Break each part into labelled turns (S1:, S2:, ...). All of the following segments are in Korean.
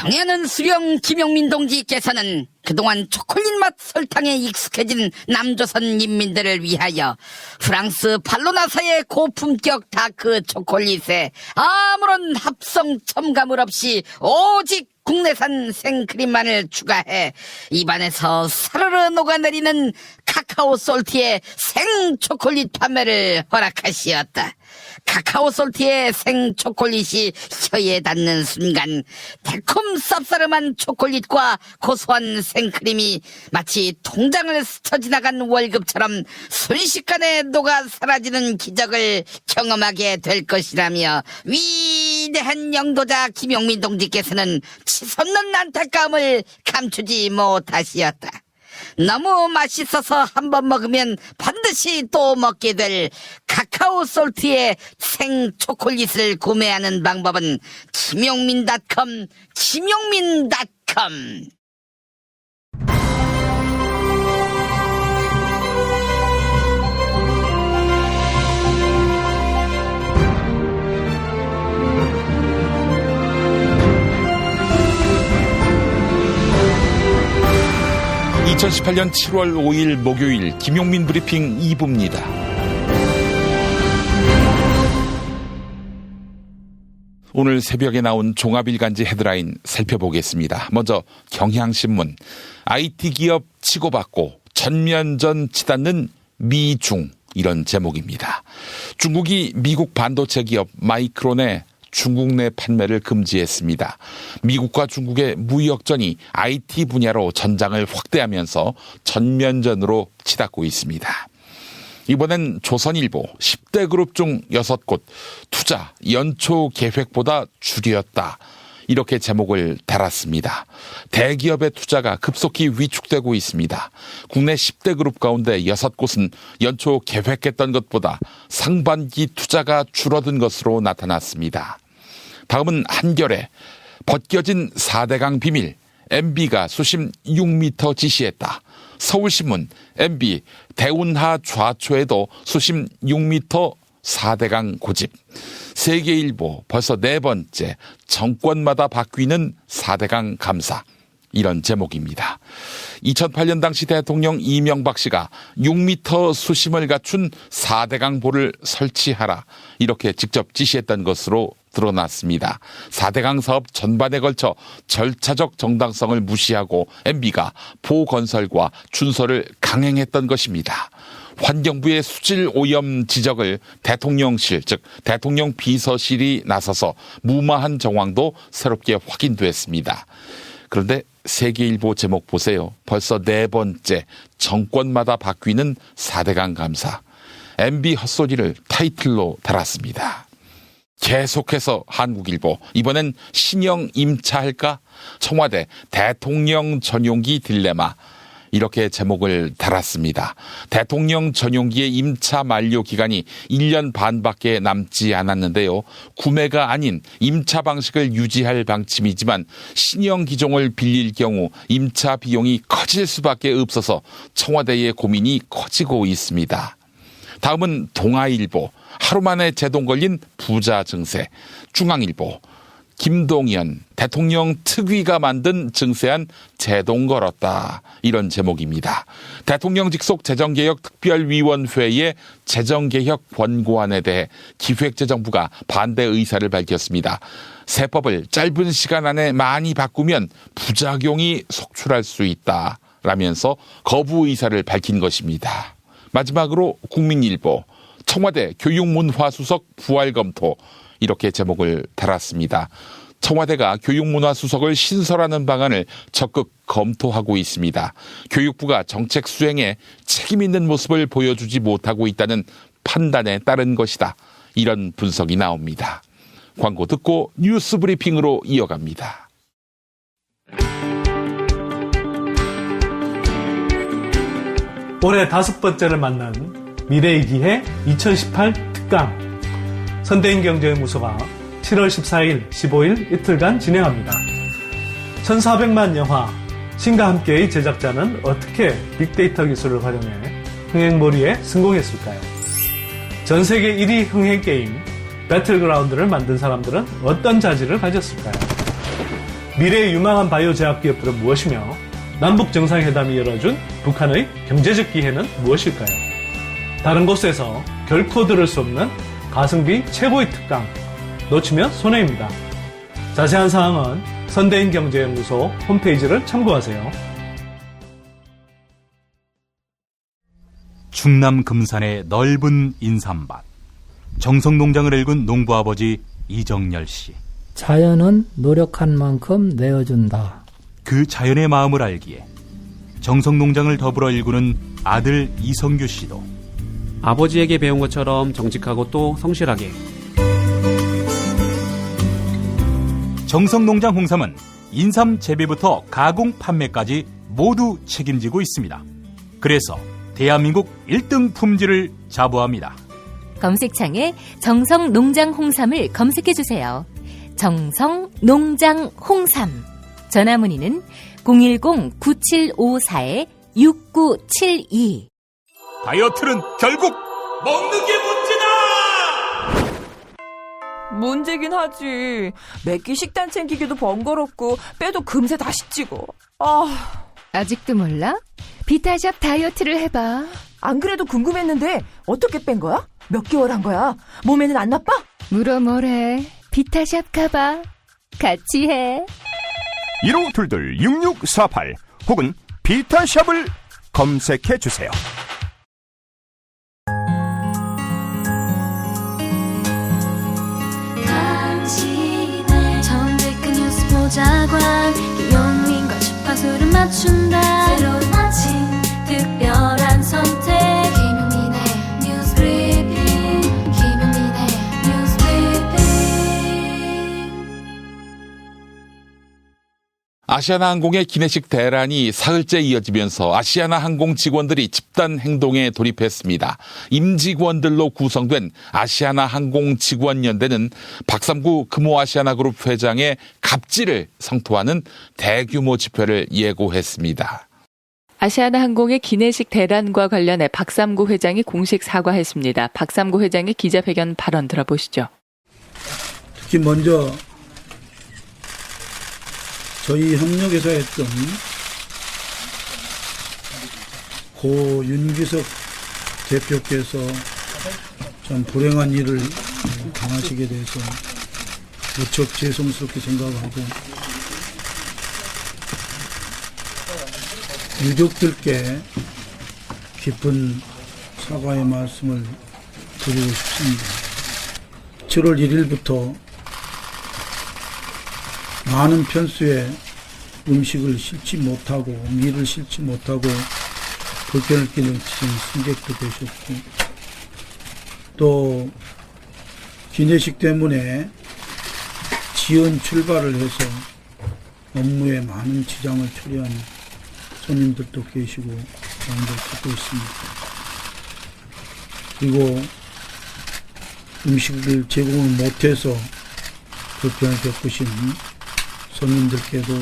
S1: 경애하는 수령 김용민 동지께서는 그동안 초콜릿 맛 설탕에 익숙해진 남조선 인민들을 위하여 프랑스 발로나사의 고품격 다크 초콜릿에 아무런 합성 첨가물 없이 오직 국내산 생크림만을 추가해 입안에서 사르르 녹아내리는 카카오 솔티의 생초콜릿 판매를 허락하시었다. 카카오 솔티의 생초콜릿이 혀에 닿는 순간 달콤 쌉싸름한 초콜릿과 고소한 생크림이 마치 통장을 스쳐 지나간 월급처럼 순식간에 녹아 사라지는 기적을 경험하게 될 것이라며 위대한 영도자 김용민 동지께서는 치솟는 안타까움을 감추지 못하시었다. 너무 맛있어서 한번 먹으면 반드시 또 먹게 될 카카오 솔트의 생초콜릿을 구매하는 방법은 김용민.com
S2: 2018년 7월 5일 목요일 김용민 브리핑 2부입니다. 오늘 새벽에 나온 종합일간지 헤드라인 살펴보겠습니다. 먼저 경향신문, IT 기업 치고받고 전면전 치닫는 미중, 이런 제목입니다. 중국이 미국 반도체 기업 마이크론의 중국 내 판매를 금지했습니다. 미국과 중국의 무역전이 IT 분야로 전장을 확대하면서 전면전으로 치닫고 있습니다. 이번엔 조선일보 10대 그룹 중 6곳 투자 연초 계획보다 줄였다, 이렇게 제목을 달았습니다. 대기업의 투자가 급속히 위축되고 있습니다. 국내 10대 그룹 가운데 6곳은 연초 계획했던 것보다 상반기 투자가 줄어든 것으로 나타났습니다. 다음은 한겨레, 벗겨진 4대강 비밀, MB가 수심 6m 지시했다. 서울신문, MB 대운하 좌초에도 수심 6m 4대강 고집. 세계일보, 벌써 4번째 정권마다 바뀌는 4대강 감사, 이런 제목입니다. 2008년 당시 대통령 이명박 씨가 6m 수심을 갖춘 4대강 보를 설치하라, 이렇게 직접 지시했던 것으로 드러났습니다. 4대강 사업 전반에 걸쳐 절차적 정당성을 무시하고 MB가 보 건설과 준설을 강행했던 것입니다. 환경부의 수질 오염 지적을 대통령실, 즉 대통령 비서실이 나서서 무마한 정황도 새롭게 확인됐습니다. 그런데 세계일보 제목 보세요. 벌써 4번째 정권마다 바뀌는 4대강 감사. MB 헛소리를 타이틀로 달았습니다. 계속해서 한국일보, 이번엔 신형 임차할까? 청와대 대통령 전용기 딜레마, 이렇게 제목을 달았습니다. 대통령 전용기의 임차 만료 기간이 1년 반밖에 남지 않았는데요. 구매가 아닌 임차 방식을 유지할 방침이지만 신형 기종을 빌릴 경우 임차 비용이 커질 수밖에 없어서 청와대의 고민이 커지고 있습니다. 다음은 동아일보, 하루 만에 제동 걸린 부자 증세. 중앙일보, 김동연 대통령 특위가 만든 증세안 제동 걸었다, 이런 제목입니다. 대통령 직속 재정개혁 특별위원회의 재정개혁 권고안에 대해 기획재정부가 반대 의사를 밝혔습니다. 세법을 짧은 시간 안에 많이 바꾸면 부작용이 속출할 수 있다, 라면서 거부 의사를 밝힌 것입니다. 마지막으로 국민일보, 청와대 교육문화수석 부활 검토, 이렇게 제목을 달았습니다. 청와대가 교육문화수석을 신설하는 방안을 적극 검토하고 있습니다. 교육부가 정책 수행에 책임 있는 모습을 보여주지 못하고 있다는 판단에 따른 것이다, 이런 분석이 나옵니다. 광고 듣고 뉴스 브리핑으로 이어갑니다.
S3: 올해 5번째를 맞는 미래의 기회 2018 특강 선대인 경제연구소가 7월 14일, 15일 이틀간 진행합니다. 1400만 영화 신과 함께의 제작자는 어떻게 빅데이터 기술을 활용해 흥행몰이에 성공했을까요? 전세계 1위 흥행게임 배틀그라운드를 만든 사람들은 어떤 자질을 가졌을까요? 미래의 유망한 바이오 제약 기업들은 무엇이며 남북 정상회담이 열어준 북한의 경제적 기회는 무엇일까요? 다른 곳에서 결코 들을 수 없는 가성비 최고의 특강, 놓치면 손해입니다. 자세한 사항은 선대인경제연구소 홈페이지를 참고하세요.
S4: 충남 금산의 넓은 인삼밭, 정성농장을 일군 농부아버지 이정열 씨.
S5: 자연은 노력한 만큼 내어준다.
S4: 그 자연의 마음을 알기에 정성농장을 더불어 일구는 아들 이성규 씨도
S6: 아버지에게 배운 것처럼 정직하고 또 성실하게.
S4: 정성농장 홍삼은 인삼 재배부터 가공 판매까지 모두 책임지고 있습니다. 그래서 대한민국 1등 품질을 자부합니다.
S7: 검색창에 정성농장 홍삼을 검색해주세요. 정성농장 홍삼. 전화문의는 010-9754-6972.
S4: 다이어트는 결국 먹는 게 문제다!
S8: 문제긴 하지. 매끼 식단 챙기기도 번거롭고 빼도 금세 다시 찌고.
S9: 아직도 몰라? 비타샵 다이어트를 해봐.
S8: 안 그래도 궁금했는데 어떻게 뺀 거야? 몇 개월 한 거야? 몸에는 안 나빠?
S9: 물어 뭐래. 비타샵 가봐. 같이 해.
S10: 1522-6648 혹은 비타샵을 검색해주세요.
S11: 정직한 뉴스 보자관 김용민과 주파수를 맞춘다. 새로운 아침 특별한 선택 김용민의 뉴스 브리핑. 김용민의 뉴스 브리핑.
S2: 아시아나항공의 기내식 대란이 사흘째 이어지면서 아시아나항공 직원들이 집단 행동에 돌입했습니다. 임직원들로 구성된 아시아나항공 직원연대는 박삼구 금호아시아나그룹 회장의 갑질을 성토하는 대규모 집회를 예고했습니다.
S12: 아시아나항공의 기내식 대란과 관련해 박삼구 회장이 공식 사과했습니다. 박삼구 회장의 기자회견 발언 들어보시죠.
S13: 특히 먼저 저희 협력회사 했던 고 윤기석 대표께서 참 불행한 일을 당하시게 돼서 무척 죄송스럽게 생각하고 유족들께 깊은 사과의 말씀을 드리고 싶습니다. 7월 1일부터 많은 편수의 음식을 싣지 못하고 밀을 싣지 못하고 불편을 끼치는 승객도 계셨고 또 기내식 때문에 지연 출발을 해서 업무에 많은 지장을 초래한 손님들도 계시고 마음을 갖고 있습니다. 그리고 음식을 제공을 못해서 불편을 겪으신 손님들께도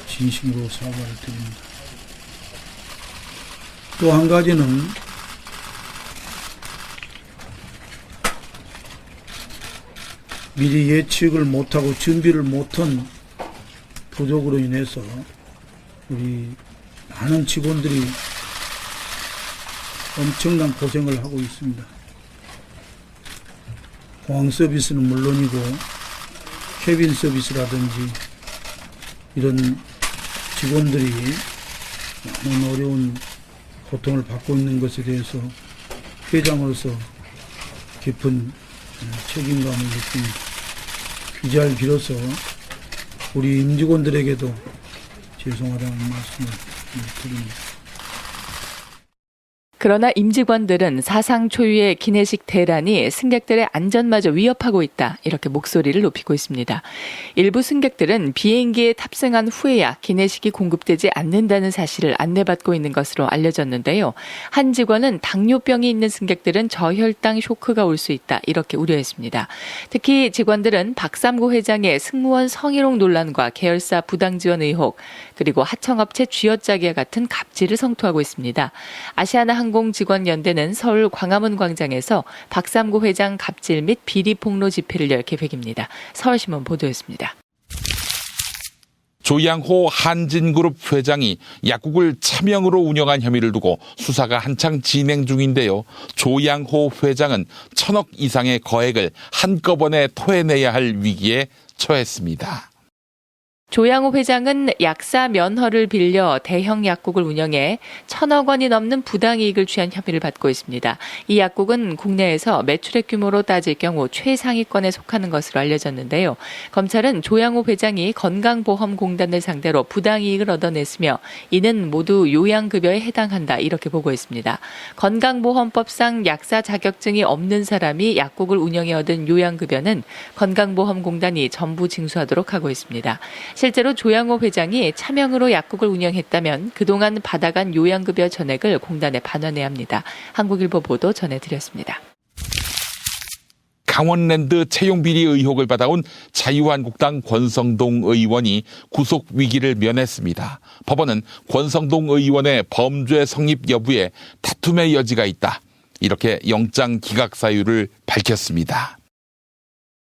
S13: 진심으로 사과를 드립니다. 또 한 가지는 미리 예측을 못하고 준비를 못한 부족으로 인해서 우리 많은 직원들이 엄청난 고생을 하고 있습니다. 공항 서비스는 물론이고 캐빈 서비스라든지 이런 직원들이 많은 어려운 고통을 받고 있는 것에 대해서 회장으로서 깊은 책임감을 느낍니다. 이 자리를 빌어서 우리 임직원들에게도 죄송하다는 말씀을 드립니다.
S12: 그러나 임직원들은 사상 초유의 기내식 대란이 승객들의 안전마저 위협하고 있다. 이렇게 목소리를 높이고 있습니다. 일부 승객들은 비행기에 탑승한 후에야 기내식이 공급되지 않는다는 사실을 안내받고 있는 것으로 알려졌는데요. 한 직원은 당뇨병이 있는 승객들은 저혈당 쇼크가 올 수 있다. 이렇게 우려했습니다. 특히 직원들은 박삼구 회장의 승무원 성희롱 논란과 계열사 부당지원 의혹, 그리고 하청업체 쥐어짜기와 같은 갑질을 성토하고 있습니다. 아시아나항공 직원연대는 서울 광화문 광장에서 박삼구 회장 갑질 및 비리 폭로 집회를 열 계획입니다. 서울신문 보도였습니다.
S9: 「
S12: 그러나 임직원들은 사상 초유의 기내식 대란이 승객들의 안전마저 위협하고 있다. 이렇게 목소리를 높이고 있습니다. 일부 승객들은 비행기에 탑승한 후에야 기내식이 공급되지 않는다는 사실을 안내받고 있는 것으로 알려졌는데요. 한 직원은 당뇨병이 있는 승객들은 저혈당 쇼크가 올 수 있다. 이렇게 우려했습니다.
S9: 그러나
S2: 조양호 한진그룹 회장이 약국을 차명으로 운영한 혐의를 두고 수사가 한창 진행 중인데요. 조양호 회장은 1,000억 이상의 거액을 한꺼번에 토해내야 할 위기에 처했습니다.
S12: 조양호 회장은 약사 면허를 빌려 대형 약국을 운영해 1,000억 원이 넘는 부당이익을 취한 혐의를 받고 있습니다. 이 약국은 국내에서 매출액 규모로 따질 경우 최상위권에 속하는 것으로 알려졌는데요. 검찰은 조양호 회장이 건강보험공단을 상대로 부당이익을 얻어냈으며 이는 모두 요양급여에 해당한다 이렇게 보고 있습니다. 건강보험법상 약사 자격증이 없는 사람이 약국을 운영해 얻은 요양급여는 건강보험공단이 전부 징수하도록 하고 있습니다. 실제로 조양호 회장이 차명으로 약국을 운영했다면 그동안 받아간 요양급여 전액을 공단에 반환해야 합니다. 한국일보 보도 전해드렸습니다.
S2: 강원랜드 채용비리 의혹을 받아온 자유한국당 권성동 의원이 구속 위기를 면했습니다. 법원은 권성동 의원의 범죄 성립 여부에 다툼의 여지가 있다. 이렇게 영장 기각 사유를 밝혔습니다.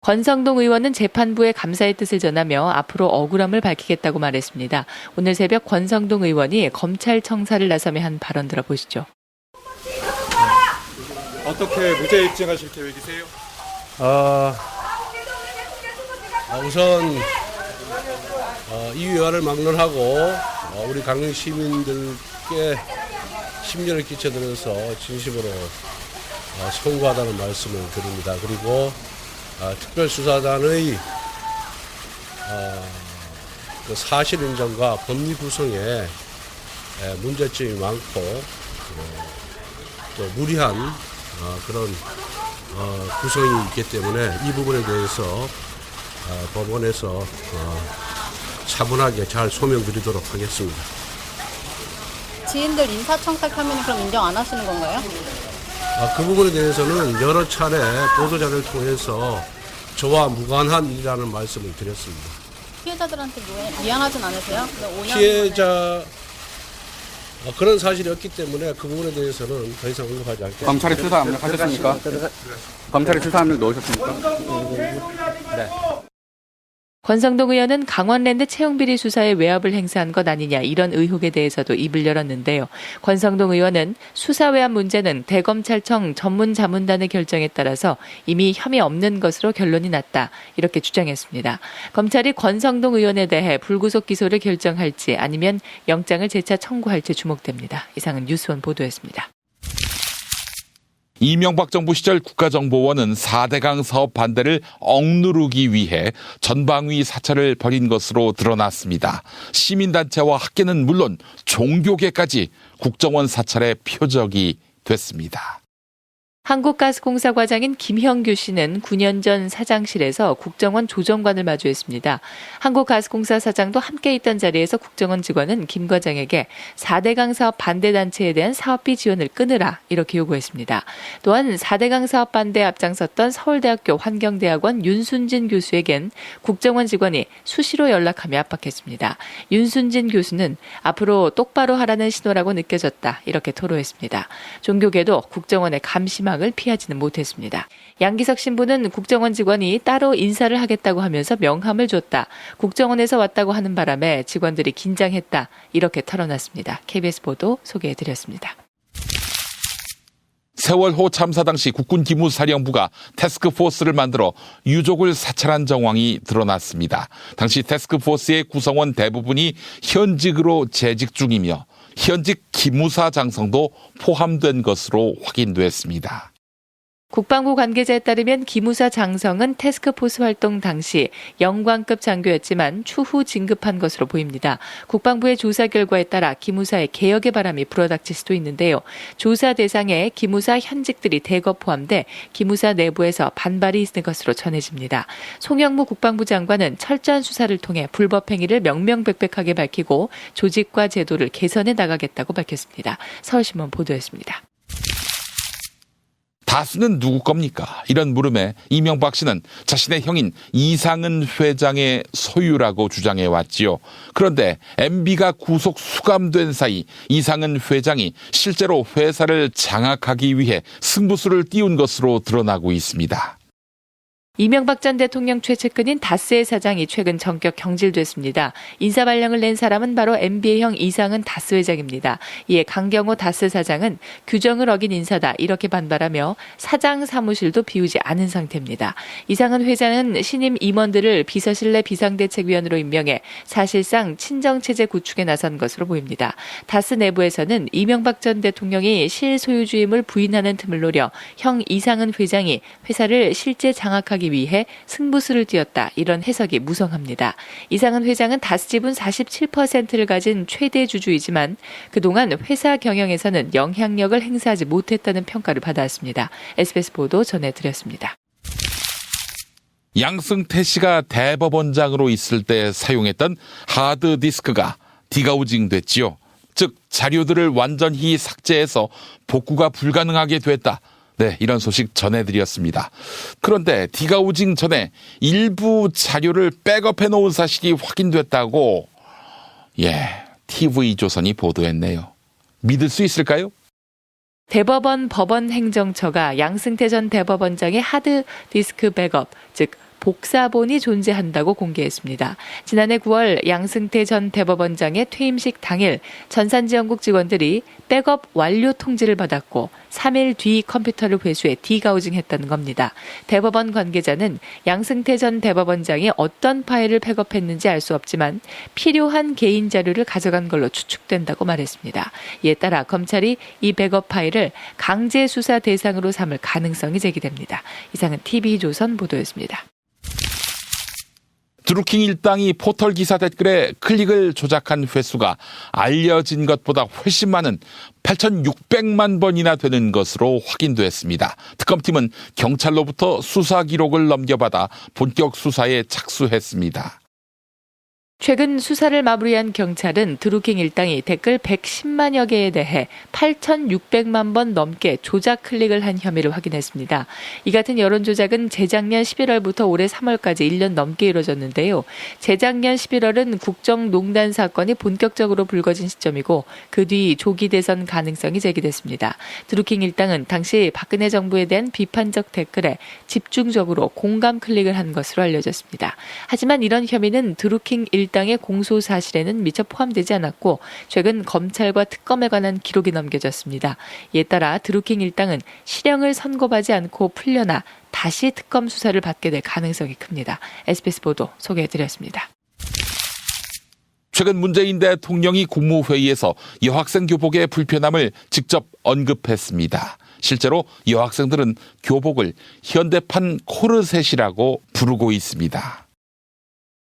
S12: 권성동 의원은 재판부에 감사의 뜻을 전하며 앞으로 억울함을 밝히겠다고 말했습니다. 오늘 새벽 권성동 의원이 검찰 청사를 나서며 한 발언 들어보시죠.
S14: 어떻게 무죄 입증하실 계획이세요?
S15: 우선 이 위화를 막론하고 우리 강릉 시민들께 심려를 끼쳐드려서 진심으로 송구하다는 말씀을 드립니다. 그리고 특별수사단의 그 사실 인정과 법리 구성에 문제점이 많고 또 무리한 그런 구성이 있기 때문에 이 부분에 대해서 법원에서 차분하게 잘 소명드리도록 하겠습니다.
S16: 지인들 인사청탁 혐의는 그럼 인정 안 하시는 건가요?
S15: 그 부분에 대해서는 여러 차례 보도자를 통해서 저와 무관한 일이라는 말씀을 드렸습니다.
S16: 피해자들한테 미안하진 않으세요?
S15: 피해자 그런 사실이 없기 때문에 그 부분에 대해서는 더 이상 언급하지 않겠습니다.
S17: 검찰에 수사 압력하셨습니까? 검찰에 수사 압력 넣으셨습니까?
S12: 네. 권성동 의원은 강원랜드 채용비리 수사에 외압을 행사한 것 아니냐 이런 의혹에 대해서도 입을 열었는데요. 권성동 의원은 수사 외압 문제는 대검찰청 전문자문단의 결정에 따라서 이미 혐의 없는 것으로 결론이 났다 이렇게 주장했습니다. 검찰이 권성동 의원에 대해 불구속 기소를 결정할지 아니면 영장을 재차 청구할지 주목됩니다. 이상은 뉴스원 보도였습니다.
S2: 이명박 정부 시절 국가정보원은 4대강 사업 반대를 억누르기 위해 전방위 사찰을 벌인 것으로 드러났습니다. 시민단체와 학계는 물론 종교계까지 국정원 사찰의 표적이 됐습니다.
S12: 한국가스공사 과장인 김형규 씨는 9년 전 사장실에서 국정원 조정관을 마주했습니다. 한국가스공사 사장도 함께 있던 자리에서 국정원 직원은 김 과장에게 4대강 사업 반대단체에 대한 사업비 지원을 끊으라 이렇게 요구했습니다. 또한 4대강 사업 반대에 앞장섰던 서울대학교 환경대학원 윤순진 교수에겐 국정원 직원이 수시로 연락하며 압박했습니다. 윤순진 교수는 앞으로 똑바로 하라는 신호라고 느껴졌다 이렇게 토로했습니다. 종교계도 국정원의 감시망을 피하지는 못했습니다. 양기석 신부는 국정원 직원이 따로 인사를 하겠다고 하면서 명함을 줬다. 국정원에서 왔다고 하는 바람에 직원들이 긴장했다. 이렇게 털어놨습니다. KBS 보도 소개해드렸습니다.
S2: 세월호 참사 당시 국군 기무사령부가 태스크포스를 만들어 유족을 사찰한 정황이 드러났습니다. 당시 태스크포스의 구성원 대부분이 현직으로 재직 중이며 현직 기무사 장성도 포함된 것으로 확인됐습니다.
S12: 국방부 관계자에 따르면 기무사 장성은 태스크포스 활동 당시 영관급 장교였지만 추후 진급한 것으로 보입니다. 국방부의 조사 결과에 따라 기무사의 개혁의 바람이 불어닥칠 수도 있는데요. 조사 대상에 기무사 현직들이 대거 포함돼 기무사 내부에서 반발이 있는 것으로 전해집니다. 송영무 국방부 장관은 철저한 수사를 통해 불법 행위를 명명백백하게 밝히고 조직과 제도를 개선해 나가겠다고 밝혔습니다. 서울신문 보도였습니다.
S2: 다수는 누구 겁니까? 이런 물음에 이명박 씨는 자신의 형인 이상은 회장의 소유라고 주장해왔지요. 그런데 MB가 구속 수감된 사이 이상은 회장이 실제로 회사를 장악하기 위해 승부수를 띄운 것으로 드러나고 있습니다.
S12: 이명박 전 대통령 최측근인 다스의 사장이 최근 전격 경질됐습니다. 인사발령을 낸 사람은 바로 MBA형 이상은 다스 회장입니다. 이에 강경호 다스 사장은 규정을 어긴 인사다 이렇게 반발하며 사장 사무실도 비우지 않은 상태입니다. 이상은 회장은 신임 임원들을 비서실 내 비상대책위원으로 임명해 사실상 친정체제 구축에 나선 것으로 보입니다. 다스 내부에서는 이명박 전 대통령이 실소유주임을 부인하는 틈을 노려 형 이상은 회장이 회사를 실제 장악하기 위해 승부수를 띄었다. 이런 해석이 무성합니다. 이상은 회장은 다스 지분 47%를 가진 최대 주주이지만 그동안 회사 경영에서는 영향력을 행사하지 못했다는 평가를 받아왔습니다. SBS 보도 전해드렸습니다.
S2: 양승태 씨가 대법원장으로 있을 때 사용했던 하드디스크가 디가우징 됐지요. 즉 자료들을 완전히 삭제해서 복구가 불가능하게 됐다. 네, 이런 소식 전해드렸습니다. 그런데 디가우징 전에 일부 자료를 백업해 놓은 사실이 확인됐다고 TV조선이 보도했네요. 믿을 수 있을까요?
S12: 대법원 법원행정처가 양승태 전 대법원장의 하드디스크 백업, 즉 복사본이 존재한다고 공개했습니다. 지난해 9월 양승태 전 대법원장의 퇴임식 당일 전산지원국 직원들이 백업 완료 통지를 받았고 3일 뒤 컴퓨터를 회수해 디가우징했다는 겁니다. 대법원 관계자는 양승태 전 대법원장이 어떤 파일을 백업했는지 알 수 없지만 필요한 개인 자료를 가져간 걸로 추측된다고 말했습니다. 이에 따라 검찰이 이 백업 파일을 강제 수사 대상으로 삼을 가능성이 제기됩니다. 이상은 TV조선 보도였습니다.
S2: 드루킹 일당이 포털 기사 댓글에 클릭을 조작한 횟수가 알려진 것보다 훨씬 많은 8,600만 번이나 되는 것으로 확인됐습니다. 특검팀은 경찰로부터 수사 기록을 넘겨받아 본격 수사에 착수했습니다.
S12: 최근 수사를 마무리한 경찰은 드루킹 일당이 댓글 110만여 개에 대해 8,600만 번 넘게 조작 클릭을 한 혐의를 확인했습니다. 이 같은 여론조작은 재작년 11월부터 올해 3월까지 1년 넘게 이뤄졌는데요. 재작년 11월은 국정농단 사건이 본격적으로 불거진 시점이고 그 뒤 조기 대선 가능성이 제기됐습니다. 드루킹 일당은 당시 박근혜 정부에 대한 비판적 댓글에 집중적으로 공감 클릭을 한 것으로 알려졌습니다. 하지만 이런 혐의는 드루킹 일당의 공소 사실에는 미처 포함되지 않았고 최근 검찰과 특검에 관한 기록이 넘겨졌습니다. 이에 따라 드루킹 일당은 실형을 선고받지 않고 풀려나 다시 특검 수사를 받게 될 가능성이 큽니다. SBS 보도 소개해드렸습니다.
S2: 최근 문재인 대통령이 국무회의에서 여학생 교복의 불편함을 직접 언급했습니다. 실제로 여학생들은 교복을 현대판 코르셋이라고 부르고 있습니다.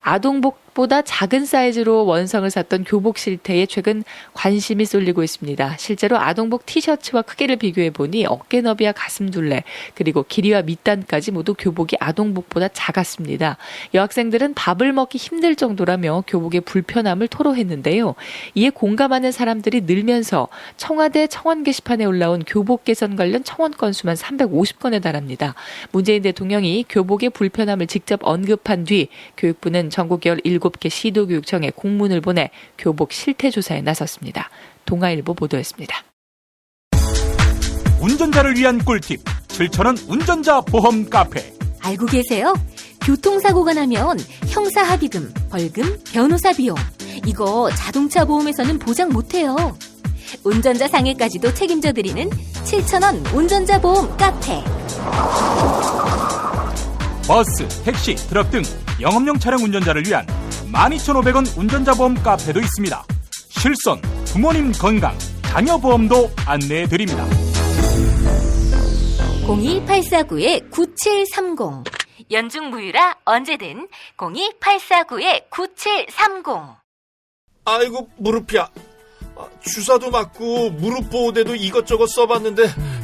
S12: 아동복보다 작은 사이즈로 원성을 샀던 교복 실태에 최근 관심이 쏠리고 있습니다. 실제로 아동복 티셔츠와 크기를 비교해보니 어깨 너비와 가슴 둘레 그리고 길이와 밑단까지 모두 교복이 아동복보다 작았습니다. 여학생들은 밥을 먹기 힘들 정도라며 교복의 불편함을 토로했는데요. 이에 공감하는 사람들이 늘면서 청와대 청원 게시판에 올라온 교복 개선 관련 청원 건수만 350건에 달합니다. 문재인 대통령이 교복의 불편함을 직접 언급한 뒤 교육부는 전국 17개 시도교육청에 공문을 보내 교복 실태 조사에 나섰습니다. 동아일보 보도였습니다.
S4: 운전자를 위한 꿀팁 7,000원 운전자 보험 카페.
S7: 알고 계세요? 교통사고가 나면 형사합의금, 벌금, 변호사 비용 이거 자동차 보험에서는 보장 못해요. 운전자 상해까지도 책임져드리는 7,000원 운전자 보험 카페.
S4: 버스, 택시, 트럭 등 영업용 차량 운전자를 위한 12,500원 운전자 보험 카페도 있습니다. 실손, 부모님 건강, 자녀 보험도 안내해드립니다.
S7: 02849-9730 연중 무휴라 언제든 02849-9730.
S18: 아이고 무릎이야. 주사도 맞고 무릎 보호대도 이것저것 써봤는데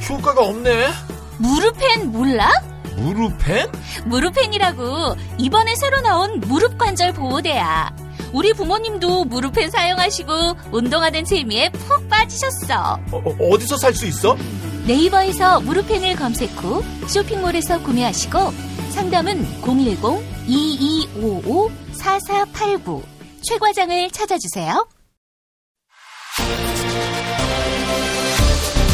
S18: 효과가 없네.
S19: 무릎펜 몰라?
S18: 무릎펜?
S19: 무릎펜이라고 이번에 새로 나온 무릎 관절 보호대야. 우리 부모님도 무릎펜 사용하시고 운동하는 재미에 푹 빠지셨어.
S18: 어디서 살 수 있어?
S19: 네이버에서 무릎펜을 검색 후 쇼핑몰에서 구매하시고 상담은 010-2255-4489 최 과장을 찾아주세요.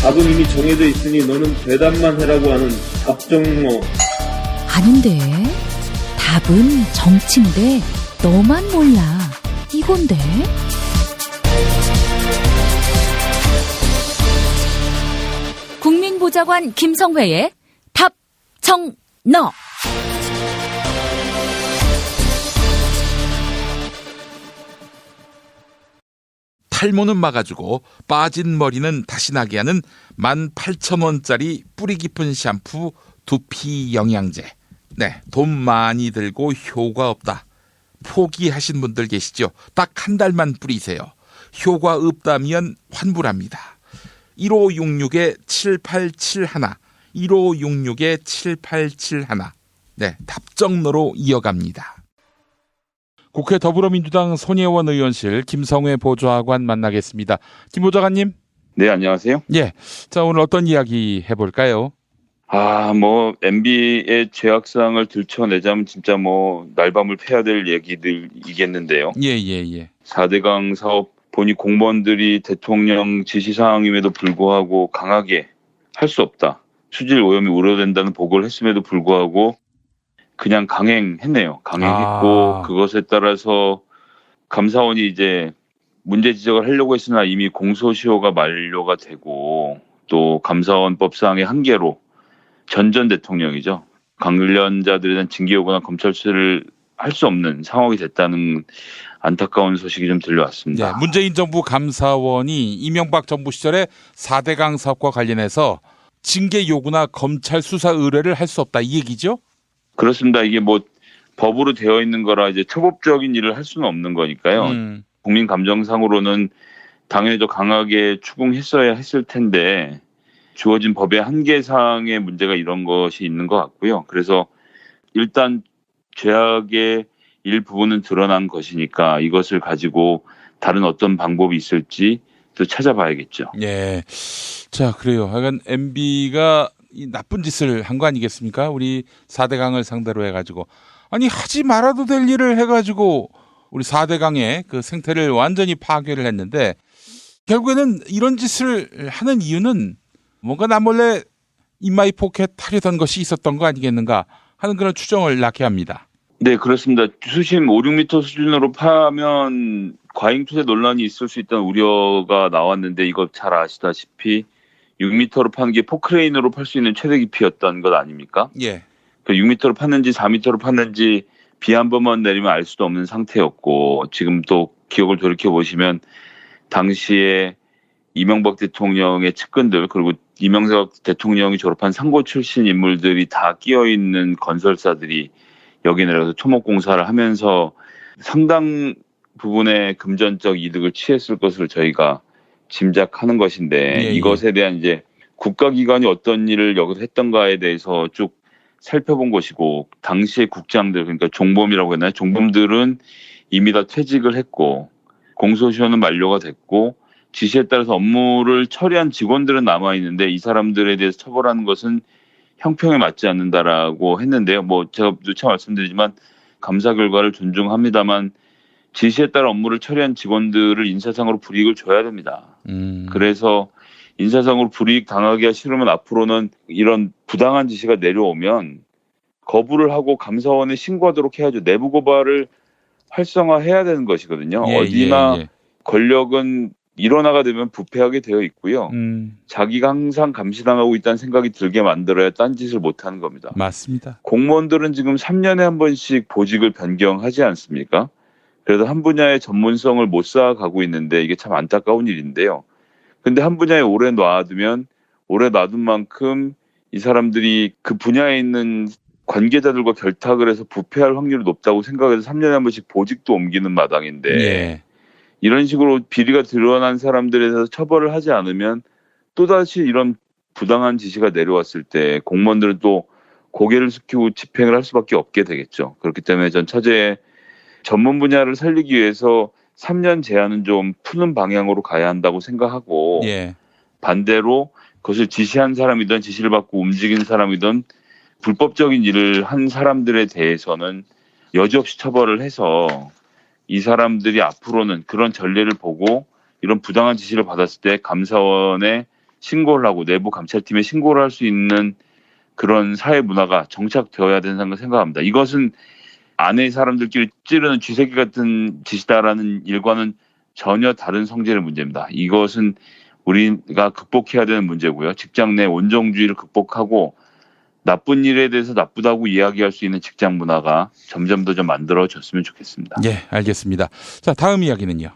S20: 답은 이미 정해져 있으니 너는 대답만 해라고 하는 답정모. 아닌데. 답은 정치인데 너만 몰라. 이건데.
S19: 국민보좌관 김성회의 답, 정, 너.
S2: 탈모는 막아주고 빠진 머리는 다시 나게 하는 18,000원짜리 뿌리 깊은 샴푸 두피 영양제. 네, 돈 많이 들고 효과 없다. 포기하신 분들 계시죠? 딱 한 달만 뿌리세요. 효과 없다면 환불합니다. 1566-7871 1566-7871 네, 답정너로 이어갑니다. 국회 더불어민주당 손혜원 의원실 김성회 보좌관 만나겠습니다. 김 보좌관님.
S21: 네, 안녕하세요.
S2: 예. 자, 오늘 어떤 이야기 해볼까요?
S21: MB의 죄악사항을 들춰내자면 진짜 날밤을 패야 될 얘기들이겠는데요.
S2: 예.
S21: 4대강 사업 보니 공무원들이 대통령 지시사항임에도 불구하고 강하게 할 수 없다. 수질 오염이 우려된다는 보고를 했음에도 불구하고 그냥 강행했네요. 강행했고 그것에 따라서 감사원이 이제 문제 지적을 하려고 했으나 이미 공소시효가 만료가 되고 또 감사원법상의 한계로 전 대통령이죠. 관련자들에 대한 징계 요구나 검찰 수사를 할 수 없는 상황이 됐다는 안타까운 소식이 좀 들려왔습니다.
S2: 네, 문재인 정부 감사원이 이명박 정부 시절에 4대강 사업과 관련해서 징계 요구나 검찰 수사 의뢰를 할 수 없다 이 얘기죠?
S21: 그렇습니다. 이게 법으로 되어 있는 거라 이제 초법적인 일을 할 수는 없는 거니까요. 국민 감정상으로는 당연히 더 강하게 추궁했어야 했을 텐데 주어진 법의 한계상의 문제가 이런 것이 있는 것 같고요. 그래서 일단 죄악의 일부분은 드러난 것이니까 이것을 가지고 다른 어떤 방법이 있을지 또 찾아봐야겠죠.
S2: 예. 자, 그래요. 하여간 MB가 이 나쁜 짓을 한 거 아니겠습니까? 우리 4대강을 상대로 해가지고. 아니, 하지 말아도 될 일을 해가지고 우리 4대강의 그 생태를 완전히 파괴를 했는데 결국에는 이런 짓을 하는 이유는 뭔가 남몰래 인마이 포켓 하려던 것이 있었던 거 아니겠는가 하는 그런 추정을 낳게 합니다.
S21: 네, 그렇습니다. 수심 5, 6m 수준으로 파면 과잉 투자 논란이 있을 수 있다는 우려가 나왔는데 이거 잘 아시다시피 6m로 파는 게 포크레인으로 팔 수 있는 최대 깊이였던 것 아닙니까?
S2: 예.
S21: 6m로 팠는지 4m로 팠는지 비 한 번만 내리면 알 수도 없는 상태였고 지금 또 기억을 돌이켜 보시면 당시에 이명박 대통령의 측근들 그리고 이명박 대통령이 졸업한 상고 출신 인물들이 다 끼어있는 건설사들이 여기 내려서 토목공사를 하면서 상당 부분의 금전적 이득을 취했을 것으로 저희가 짐작하는 것인데 이것에 대한 이제 국가기관이 어떤 일을 여기서 했던가에 대해서 쭉 살펴본 것이고 당시의 국장들 그러니까 종범이라고 했나요? 종범들은 이미 다 퇴직을 했고 공소시효는 만료가 됐고 지시에 따라서 업무를 처리한 직원들은 남아있는데 이 사람들에 대해서 처벌하는 것은 형평에 맞지 않는다라고 했는데요. 제가 누차 말씀드리지만 감사 결과를 존중합니다만 지시에 따라 업무를 처리한 직원들을 인사상으로 불이익을 줘야 됩니다. 그래서 인사상으로 불이익 당하기가 싫으면 앞으로는 이런 부당한 지시가 내려오면 거부를 하고 감사원에 신고하도록 해야죠. 내부 고발을 활성화해야 되는 것이거든요. 어디나 권력은 일원화가 되면 부패하게 되어 있고요. 자기가 항상 감시당하고 있다는 생각이 들게 만들어야 딴짓을 못하는 겁니다.
S2: 맞습니다.
S21: 공무원들은 지금 3년에 한 번씩 보직을 변경하지 않습니까? 그래도 한 분야의 전문성을 못 쌓아가고 있는데 이게 참 안타까운 일인데요. 근데 한 분야에 오래 놔두면 오래 놔둔 만큼 이 사람들이 그 분야에 있는 관계자들과 결탁을 해서 부패할 확률이 높다고 생각해서 3년에 한 번씩 보직도 옮기는 마당인데 이런 식으로 비리가 드러난 사람들에 대해서 처벌을 하지 않으면 또다시 이런 부당한 지시가 내려왔을 때 공무원들은 또 고개를 숙이고 집행을 할 수밖에 없게 되겠죠. 그렇기 때문에 전 차제에 전문 분야를 살리기 위해서 3년 제한은 좀 푸는 방향으로 가야 한다고 생각하고 반대로 그것을 지시한 사람이든 지시를 받고 움직인 사람이든 불법적인 일을 한 사람들에 대해서는 여지없이 처벌을 해서 이 사람들이 앞으로는 그런 전례를 보고 이런 부당한 지시를 받았을 때 감사원에 신고를 하고 내부 감찰팀에 신고를 할 수 있는 그런 사회 문화가 정착되어야 된다는 생각합니다. 이것은 안의 사람들끼리 찌르는 쥐새끼 같은 짓이다라는 일과는 전혀 다른 성질의 문제입니다. 이것은 우리가 극복해야 되는 문제고요. 직장 내 원정주의를 극복하고 나쁜 일에 대해서 나쁘다고 이야기할 수 있는 직장 문화가 점점 더 좀 만들어졌으면 좋겠습니다.
S2: 예, 알겠습니다. 자, 다음 이야기는요.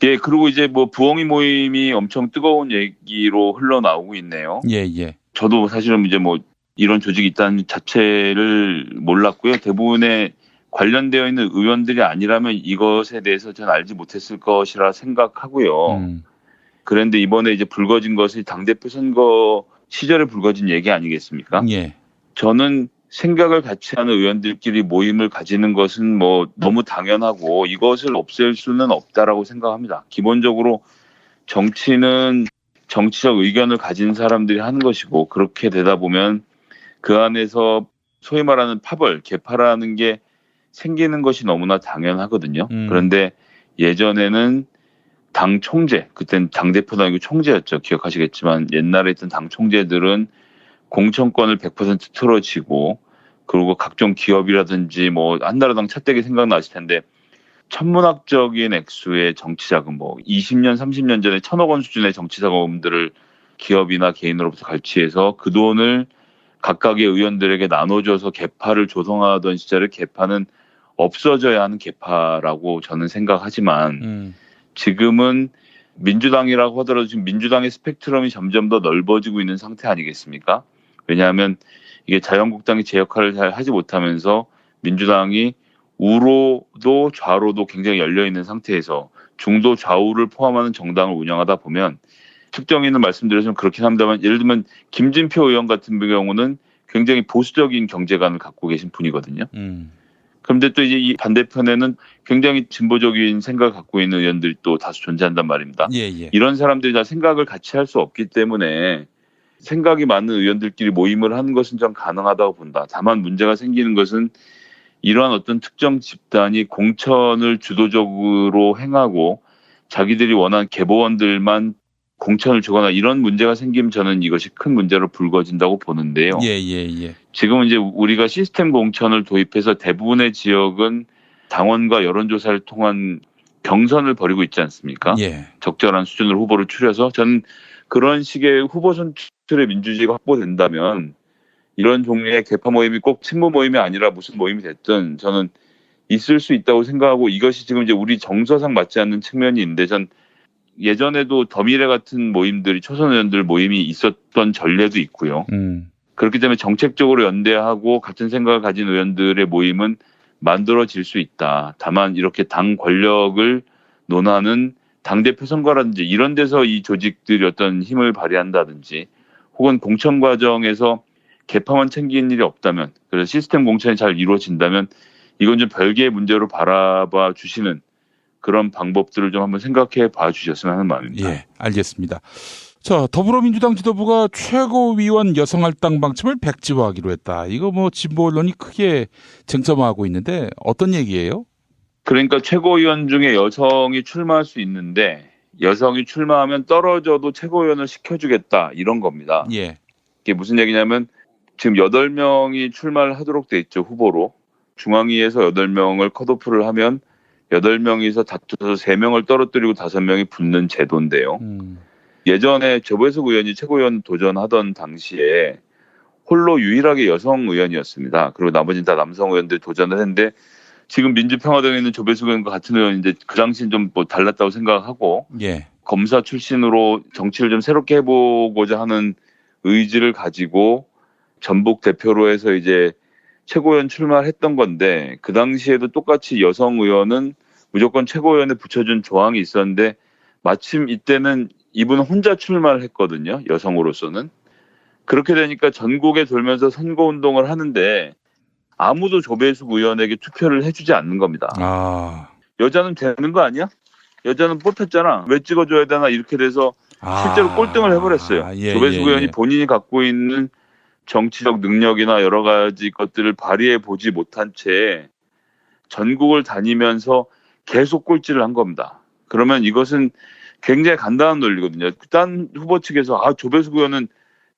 S21: 예, 그리고 이제 뭐 부엉이 모임이 엄청 뜨거운 얘기로 흘러나오고 있네요.
S2: 예, 예.
S21: 저도 사실은 이제 뭐 이런 조직이 있다는 자체를 몰랐고요. 대부분의 관련되어 있는 의원들이 아니라면 이것에 대해서 저는 알지 못했을 것이라 생각하고요. 그런데 이번에 이제 불거진 것이 당대표 선거 시절에 불거진 얘기 아니겠습니까?
S2: 예.
S21: 저는 생각을 같이 하는 의원들끼리 모임을 가지는 것은 뭐 너무 당연하고 이것을 없앨 수는 없다라고 생각합니다. 기본적으로 정치는 정치적 의견을 가진 사람들이 하는 것이고 그렇게 되다 보면 그 안에서 소위 말하는 파벌, 계파라는 게 생기는 것이 너무나 당연하거든요. 그런데 예전에는 당 총재, 그때는 당대표도 아니고 총재였죠. 기억하시겠지만 옛날에 있던 당 총재들은 공천권을 100% 틀어지고 그리고 각종 기업이라든지 뭐 한나라당 차떼기 생각나실 텐데 천문학적인 액수의 정치자금 뭐 20년, 30년 전에 1,000억 원 수준의 정치자금들을 기업이나 개인으로부터 갈취해서 그 돈을 각각의 의원들에게 나눠줘서 계파를 조성하던 시절에 계파는 없어져야 하는 계파라고 저는 생각하지만 지금은 민주당이라고 하더라도 지금 민주당의 스펙트럼이 점점 더 넓어지고 있는 상태 아니겠습니까? 왜냐하면 이게 자유한국당이 제 역할을 잘 하지 못하면서 민주당이 우로도 좌로도 굉장히 열려있는 상태에서 중도 좌우를 포함하는 정당을 운영하다 보면 특정인을 말씀드려서 그렇긴 합니다만 예를 들면 김진표 의원 같은 경우는 굉장히 보수적인 경제관을 갖고 계신 분이거든요. 그런데 또 이제 이 반대편에는 굉장히 진보적인 생각을 갖고 있는 의원들이 또 다수 존재한단 말입니다.
S2: 예, 예.
S21: 이런 사람들이 다 생각을 같이 할 수 없기 때문에 생각이 많은 의원들끼리 모임을 하는 것은 좀 가능하다고 본다. 다만 문제가 생기는 것은 이러한 어떤 특정 집단이 공천을 주도적으로 행하고 자기들이 원하는 계보원들만 공천을 주거나 이런 문제가 생기면 저는 이것이 큰 문제로 불거진다고 보는데요.
S2: 예, 예, 예.
S21: 지금은 이제 우리가 시스템 공천을 도입해서 대부분의 지역은 당원과 여론조사를 통한 경선을 벌이고 있지 않습니까?
S2: 예.
S21: 적절한 수준으로 후보를 추려서 저는 그런 식의 후보 선출의 민주주의가 확보된다면 이런 종류의 계파 모임이 꼭 친문 모임이 아니라 무슨 모임이 됐든 저는 있을 수 있다고 생각하고 이것이 지금 이제 우리 정서상 맞지 않는 측면이 있는데 전 예전에도 더미래 같은 모임들이 초선 의원들 모임이 있었던 전례도 있고요. 그렇기 때문에 정책적으로 연대하고 같은 생각을 가진 의원들의 모임은 만들어질 수 있다. 다만 이렇게 당 권력을 논하는 당대표 선거라든지 이런 데서 이 조직들이 어떤 힘을 발휘한다든지 혹은 공천 과정에서 계파만 챙기는 일이 없다면 그래서 시스템 공천이 잘 이루어진다면 이건 좀 별개의 문제로 바라봐 주시는 그런 방법들을 좀 한번 생각해 봐 주셨으면 하는 마음입니다.
S2: 예, 알겠습니다. 자, 더불어민주당 지도부가 최고위원 여성할당 방침을 백지화하기로 했다. 이거 뭐 진보 언론이 크게 쟁점화하고 있는데 어떤 얘기예요?
S21: 그러니까 최고위원 중에 여성이 출마할 수 있는데 여성이 출마하면 떨어져도 최고위원을 시켜주겠다 이런 겁니다.
S2: 예.
S21: 이게 무슨 얘기냐면 지금 8명이 출마를 하도록 돼 있죠. 후보로. 중앙위에서 8명을 컷오프를 하면 8명이서 다투어서 3명을 떨어뜨리고 5명이 붙는 제도인데요. 예전에 조배석 의원이 최고위원 도전하던 당시에 홀로 유일하게 여성 의원이었습니다. 그리고 나머지는 다 남성 의원들이 도전을 했는데 지금 민주평화당에 있는 조배석 의원과 같은 의원인데 그 당시는 좀 뭐 달랐다고 생각하고
S2: 예.
S21: 검사 출신으로 정치를 좀 새롭게 해보고자 하는 의지를 가지고 전북 대표로 해서 이제 최고위원 출마를 했던 건데 그 당시에도 똑같이 여성 의원은 무조건 최고위원에 붙여준 조항이 있었는데 마침 이때는 이분은 혼자 출마를 했거든요. 여성으로서는. 그렇게 되니까 전국에 돌면서 선거운동을 하는데 아무도 조배숙 의원에게 투표를 해주지 않는 겁니다.
S2: 아.
S21: 여자는 되는 거 아니야? 여자는 뽑혔잖아. 왜 찍어줘야 되나 이렇게 돼서 실제로 꼴등을 해버렸어요.
S2: 예,
S21: 조배숙
S2: 예,
S21: 의원이
S2: 예.
S21: 본인이 갖고 있는 정치적 능력이나 여러 가지 것들을 발휘해 보지 못한 채 전국을 다니면서 계속 꼴찌를 한 겁니다. 그러면 이것은 굉장히 간단한 논리거든요. 딴 후보 측에서 조배숙 의원은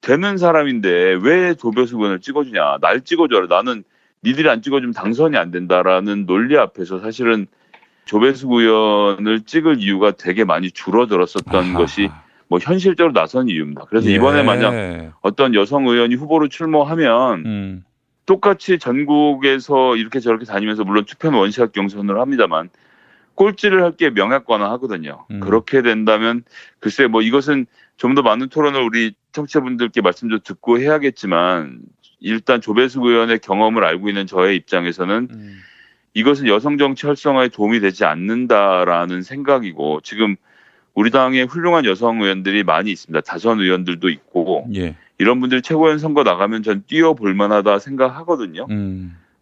S21: 되는 사람인데 왜 조배수 의원을 찍어주냐. 날 찍어줘라. 나는 니들이 안 찍어주면 당선이 안 된다라는 논리 앞에서 사실은 조배수 의원을 찍을 이유가 되게 많이 줄어들었었던 것이 뭐 현실적으로 나선 이유입니다. 그래서 이번에 만약 어떤 여성 의원이 후보로 출마하면 똑같이 전국에서 이렇게 저렇게 다니면서 물론 투표는 원시학 경선을 합니다만 꼴찌를 할 게 명약관화하거든요. 그렇게 된다면 글쎄 뭐 이것은 좀 더 많은 토론을 우리 청취자분들께 말씀 좀 듣고 해야겠지만 일단 조배수 의원의 경험을 알고 있는 저의 입장에서는 이것은 여성 정치 활성화에 도움이 되지 않는다라는 생각이고 지금 우리 당에 훌륭한 여성 의원들이 많이 있습니다. 다선 의원들도 있고 이런 분들 최고위원 선거 나가면 전 뛰어볼 만하다 생각하거든요.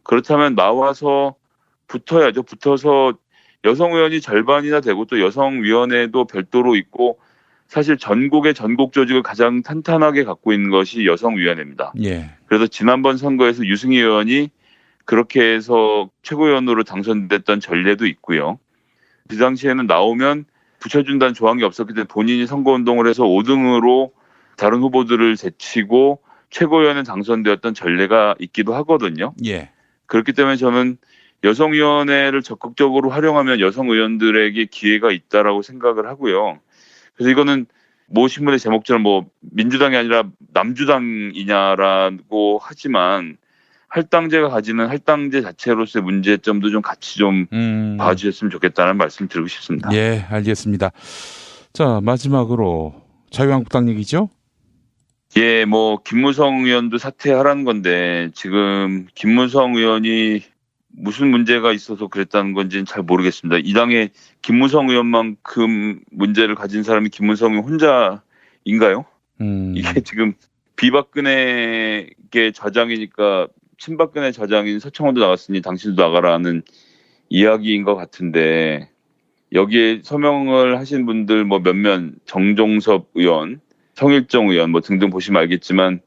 S21: 그렇다면 나와서 붙어야죠. 붙어서 여성 의원이 절반이나 되고 또 여성위원회도 별도로 있고 사실 전국의 전국 조직을 가장 탄탄하게 갖고 있는 것이 여성위원회입니다. 그래서 지난번 선거에서 유승희 의원이 그렇게 해서 최고위원으로 당선됐던 전례도 있고요. 그 당시에는 나오면 붙여준다는 조항이 없었기 때문에 본인이 선거운동을 해서 5등으로 다른 후보들을 제치고 최고위원에 당선되었던 전례가 있기도 하거든요. 그렇기 때문에 저는 여성위원회를 적극적으로 활용하면 여성 의원들에게 기회가 있다라고 생각을 하고요. 그래서 이거는 모 신문의 제목처럼 뭐 민주당이 아니라 남주당이냐라고 하지만 할당제가 가지는 할당제 자체로서의 문제점도 좀 같이 좀 봐주셨으면 좋겠다는 말씀 드리고 싶습니다.
S2: 예, 알겠습니다. 자, 마지막으로 자유한국당 얘기죠?
S21: 예, 뭐 김무성 의원도 사퇴하라는 건데 지금 김무성 의원이 무슨 문제가 있어서 그랬다는 건지는 잘 모르겠습니다. 이 당에 김무성 의원만큼 문제를 가진 사람이 김무성 의원 혼자인가요? 이게 지금 비박근혜계 좌장이니까 친박근혜 좌장인 서청원도 나갔으니 당신도 나가라는 이야기인 것 같은데 여기에 서명을 하신 분들 뭐 몇몇 정종섭 의원, 성일정 의원 뭐 등등 보시면 알겠지만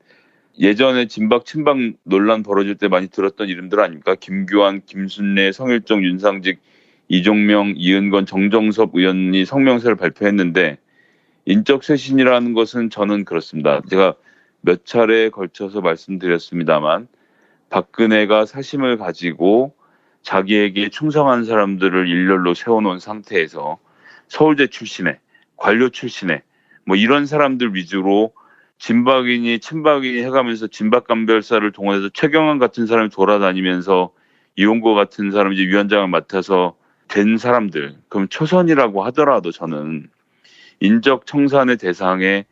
S21: 예전에 진박 친박 논란 벌어질 때 많이 들었던 이름들 아닙니까? 김규환, 김순례, 성일정, 윤상직, 이종명, 이은건, 정정섭 의원이 성명서를 발표했는데 인적 쇄신이라는 것은 저는 그렇습니다. 제가 몇 차례에 걸쳐서 말씀드렸습니다만 박근혜가 사심을 가지고 자기에게 충성한 사람들을 일렬로 세워놓은 상태에서 서울대 출신의 관료 관료출신의 뭐 이런 사람들 위주로 진박이니 친박이니 해가면서 진박감별사를 동원해서 최경환 같은 사람이 돌아다니면서 이용고 같은 사람이 이제 위원장을 맡아서 된 사람들, 그럼 초선이라고 하더라도 저는 인적 청산의 대상에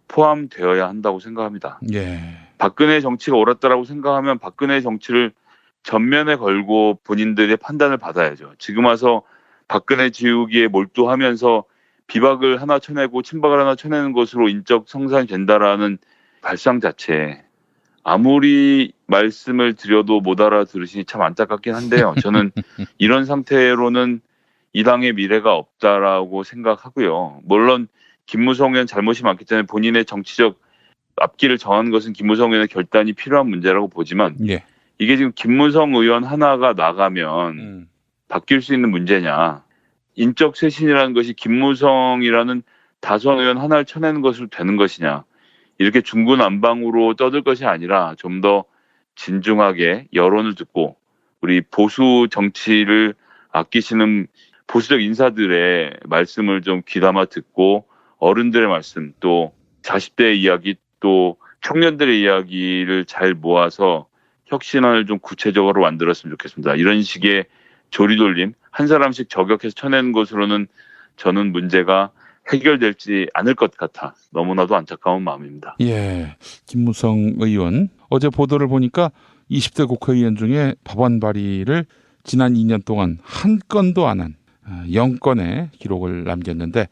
S21: 포함되어야 한다고 생각합니다. 박근혜 정치가 옳았다라고 생각하면 박근혜 정치를 전면에 걸고 본인들의 판단을 받아야죠. 지금 와서 박근혜 지우기에 몰두하면서 비박을 하나 쳐내고 친박을 하나 쳐내는 것으로 인적 청산이 된다라는 발상 자체, 아무리 말씀을 드려도 못 알아들으시니 참 안타깝긴 한데요. 저는 이런 상태로는 이 당의 미래가 없다라고 생각하고요. 물론 김무성 의원 잘못이 많기 때문에 본인의 정치적 앞길을 정하는 것은 김무성 의원의 결단이 필요한 문제라고 보지만 이게 지금 김무성 의원 하나가 나가면 바뀔 수 있는 문제냐. 인적 쇄신이라는 것이 김무성이라는 다선 의원 하나를 쳐내는 것으로 되는 것이냐. 이렇게 중구난방으로 떠들 것이 아니라 좀 더 진중하게 여론을 듣고 우리 보수 정치를 아끼시는 보수적 인사들의 말씀을 좀 귀담아 듣고 어른들의 말씀 또 40대의 이야기 또 청년들의 이야기를 잘 모아서 혁신안을 좀 구체적으로 만들었으면 좋겠습니다. 이런 식의 조리돌림 한 사람씩 저격해서 쳐내는 것으로는 저는 문제가 해결될지 않을 것 같아 너무나도 안타까운 마음입니다.
S2: 예, 김무성 의원 어제 보도를 보니까 20대 국회의원 중에 법안 발의를 지난 2년 동안 한 건도 안 한 0건의 기록을 남겼는데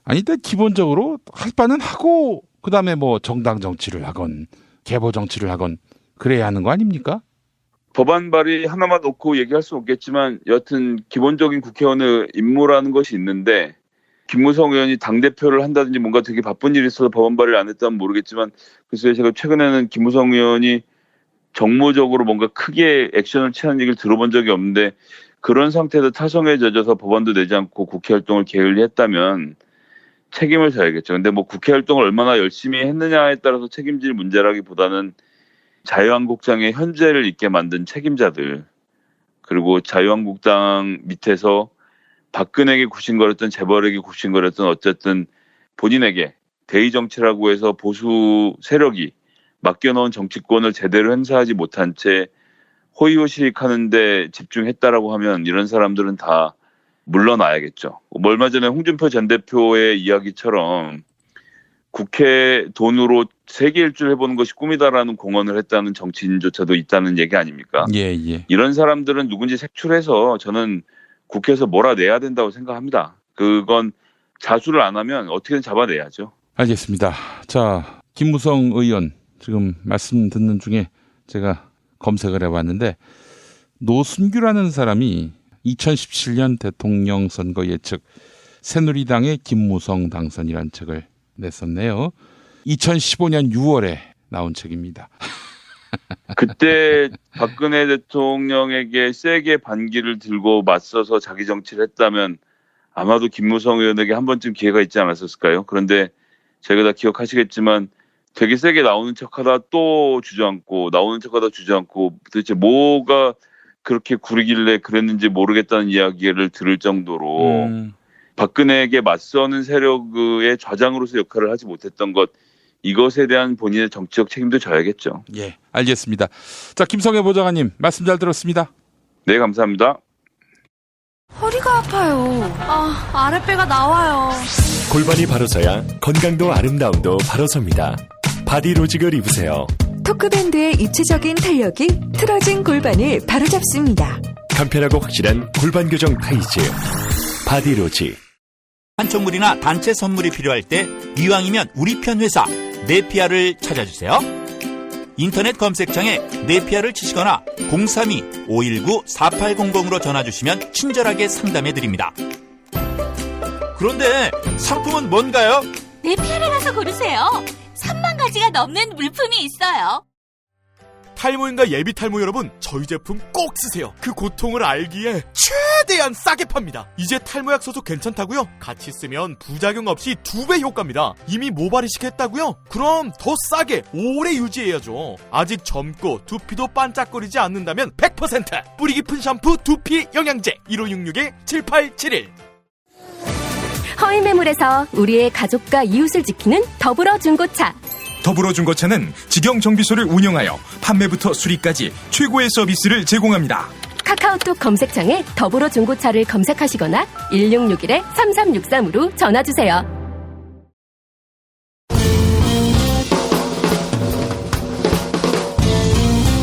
S2: 아니 근데 기본적으로 할 바는 하고 그다음에 뭐 정당 정치를 하건 계보 정치를 하건 그래야 하는 거 아닙니까?
S21: 법안 발의 하나만 놓고 얘기할 수 없겠지만 여튼 기본적인 국회의원의 임무라는 것이 있는데 김무성 의원이 당대표를 한다든지 뭔가 되게 바쁜 일이 있어서 법안 발의를 안 했다면 모르겠지만 글쎄요 제가 최근에는 김무성 의원이 정무적으로 뭔가 크게 액션을 취하는 얘기를 들어본 적이 없는데 그런 상태에서 타성에 젖어서 법안도 내지 않고 국회 활동을 게을리했다면 책임을 져야겠죠. 근데 뭐 국회 활동을 얼마나 열심히 했느냐에 따라서 책임질 문제라기보다는 자유한국당의 현재를 있게 만든 책임자들, 그리고 자유한국당 밑에서 박근혜에게 굽신거렸던 재벌에게 굽신거렸던 어쨌든 본인에게 대의 정치라고 해서 보수 세력이 맡겨놓은 정치권을 제대로 행사하지 못한 채 호의호식하는 데 집중했다라고 하면 이런 사람들은 다 물러나야겠죠. 얼마 전에 홍준표 전 대표의 이야기처럼 국회 돈으로 세계 일주를 해보는 것이 꿈이다라는 공언을 했다는 정치인조차도 있다는 얘기 아닙니까?
S2: 예.
S21: 이런 사람들은 누군지 색출해서 저는 국회에서 몰아내야 된다고 생각합니다. 그건 자수를 안 하면 어떻게든 잡아내야죠.
S2: 알겠습니다. 자, 김무성 의원 지금 말씀 듣는 중에 제가 검색을 해봤는데 노순규라는 사람이 2017년 대통령 선거 예측 새누리당의 김무성 당선이라는 책을 냈었네요. 2015년 6월에 나온 책입니다.
S21: 그때 박근혜 대통령에게 세게 반기를 들고 맞서서 자기 정치를 했다면 아마도 김무성 의원에게 한 번쯤 기회가 있지 않았을까요? 그런데 제가 다 기억하시겠지만 되게 세게 나오는 척하다 또 주저앉고 나오는 척하다 주저앉고 도대체 뭐가 그렇게 구리길래 그랬는지 모르겠다는 이야기를 들을 정도로 박근혜에게 맞서는 세력의 좌장으로서 역할을 하지 못했던 것, 이것에 대한 본인의 정치적 책임도 져야겠죠.
S2: 예, 알겠습니다. 자, 김성애 보좌관님 말씀 잘 들었습니다.
S21: 네, 감사합니다.
S1: 허리가 아파요. 아랫배가 나와요.
S22: 골반이 바로 서야 건강도 아름다움도 바로 섭니다. 바디로직을 입으세요.
S1: 토크밴드의 입체적인 탄력이 틀어진 골반을 바로잡습니다.
S22: 간편하고 확실한 골반 교정 타이즈 바디로직.
S23: 한총물이나 단체 선물이 필요할 때 이왕이면 우리 편 회사 네피아를 찾아주세요. 인터넷 검색창에 네피아를 치시거나 032-519-4800으로 전화주시면 친절하게 상담해드립니다. 그런데 상품은 뭔가요?
S19: 네피아를 가서 고르세요. 3만 가지가 넘는 물품이 있어요.
S18: 탈모인가 예비 탈모 여러분, 저희 제품 꼭 쓰세요. 그 고통을 알기에 최대한 싸게 팝니다. 이제 탈모약 써도 괜찮다고요? 같이 쓰면 부작용 없이 2배 효과입니다. 이미 모발 이식했다고요? 그럼 더 싸게 오래 유지해야죠. 아직 젊고 두피도 반짝거리지 않는다면 100% 뿌리 깊은 샴푸 두피 영양제 1566-7871.
S24: 허위 매물에서 우리의 가족과 이웃을 지키는 더불어중고차.
S25: 더불어중고차는 직영정비소를 운영하여 판매부터 수리까지 최고의 서비스를 제공합니다.
S24: 카카오톡 검색창에 더불어중고차를 검색하시거나 1661-3363으로 전화주세요.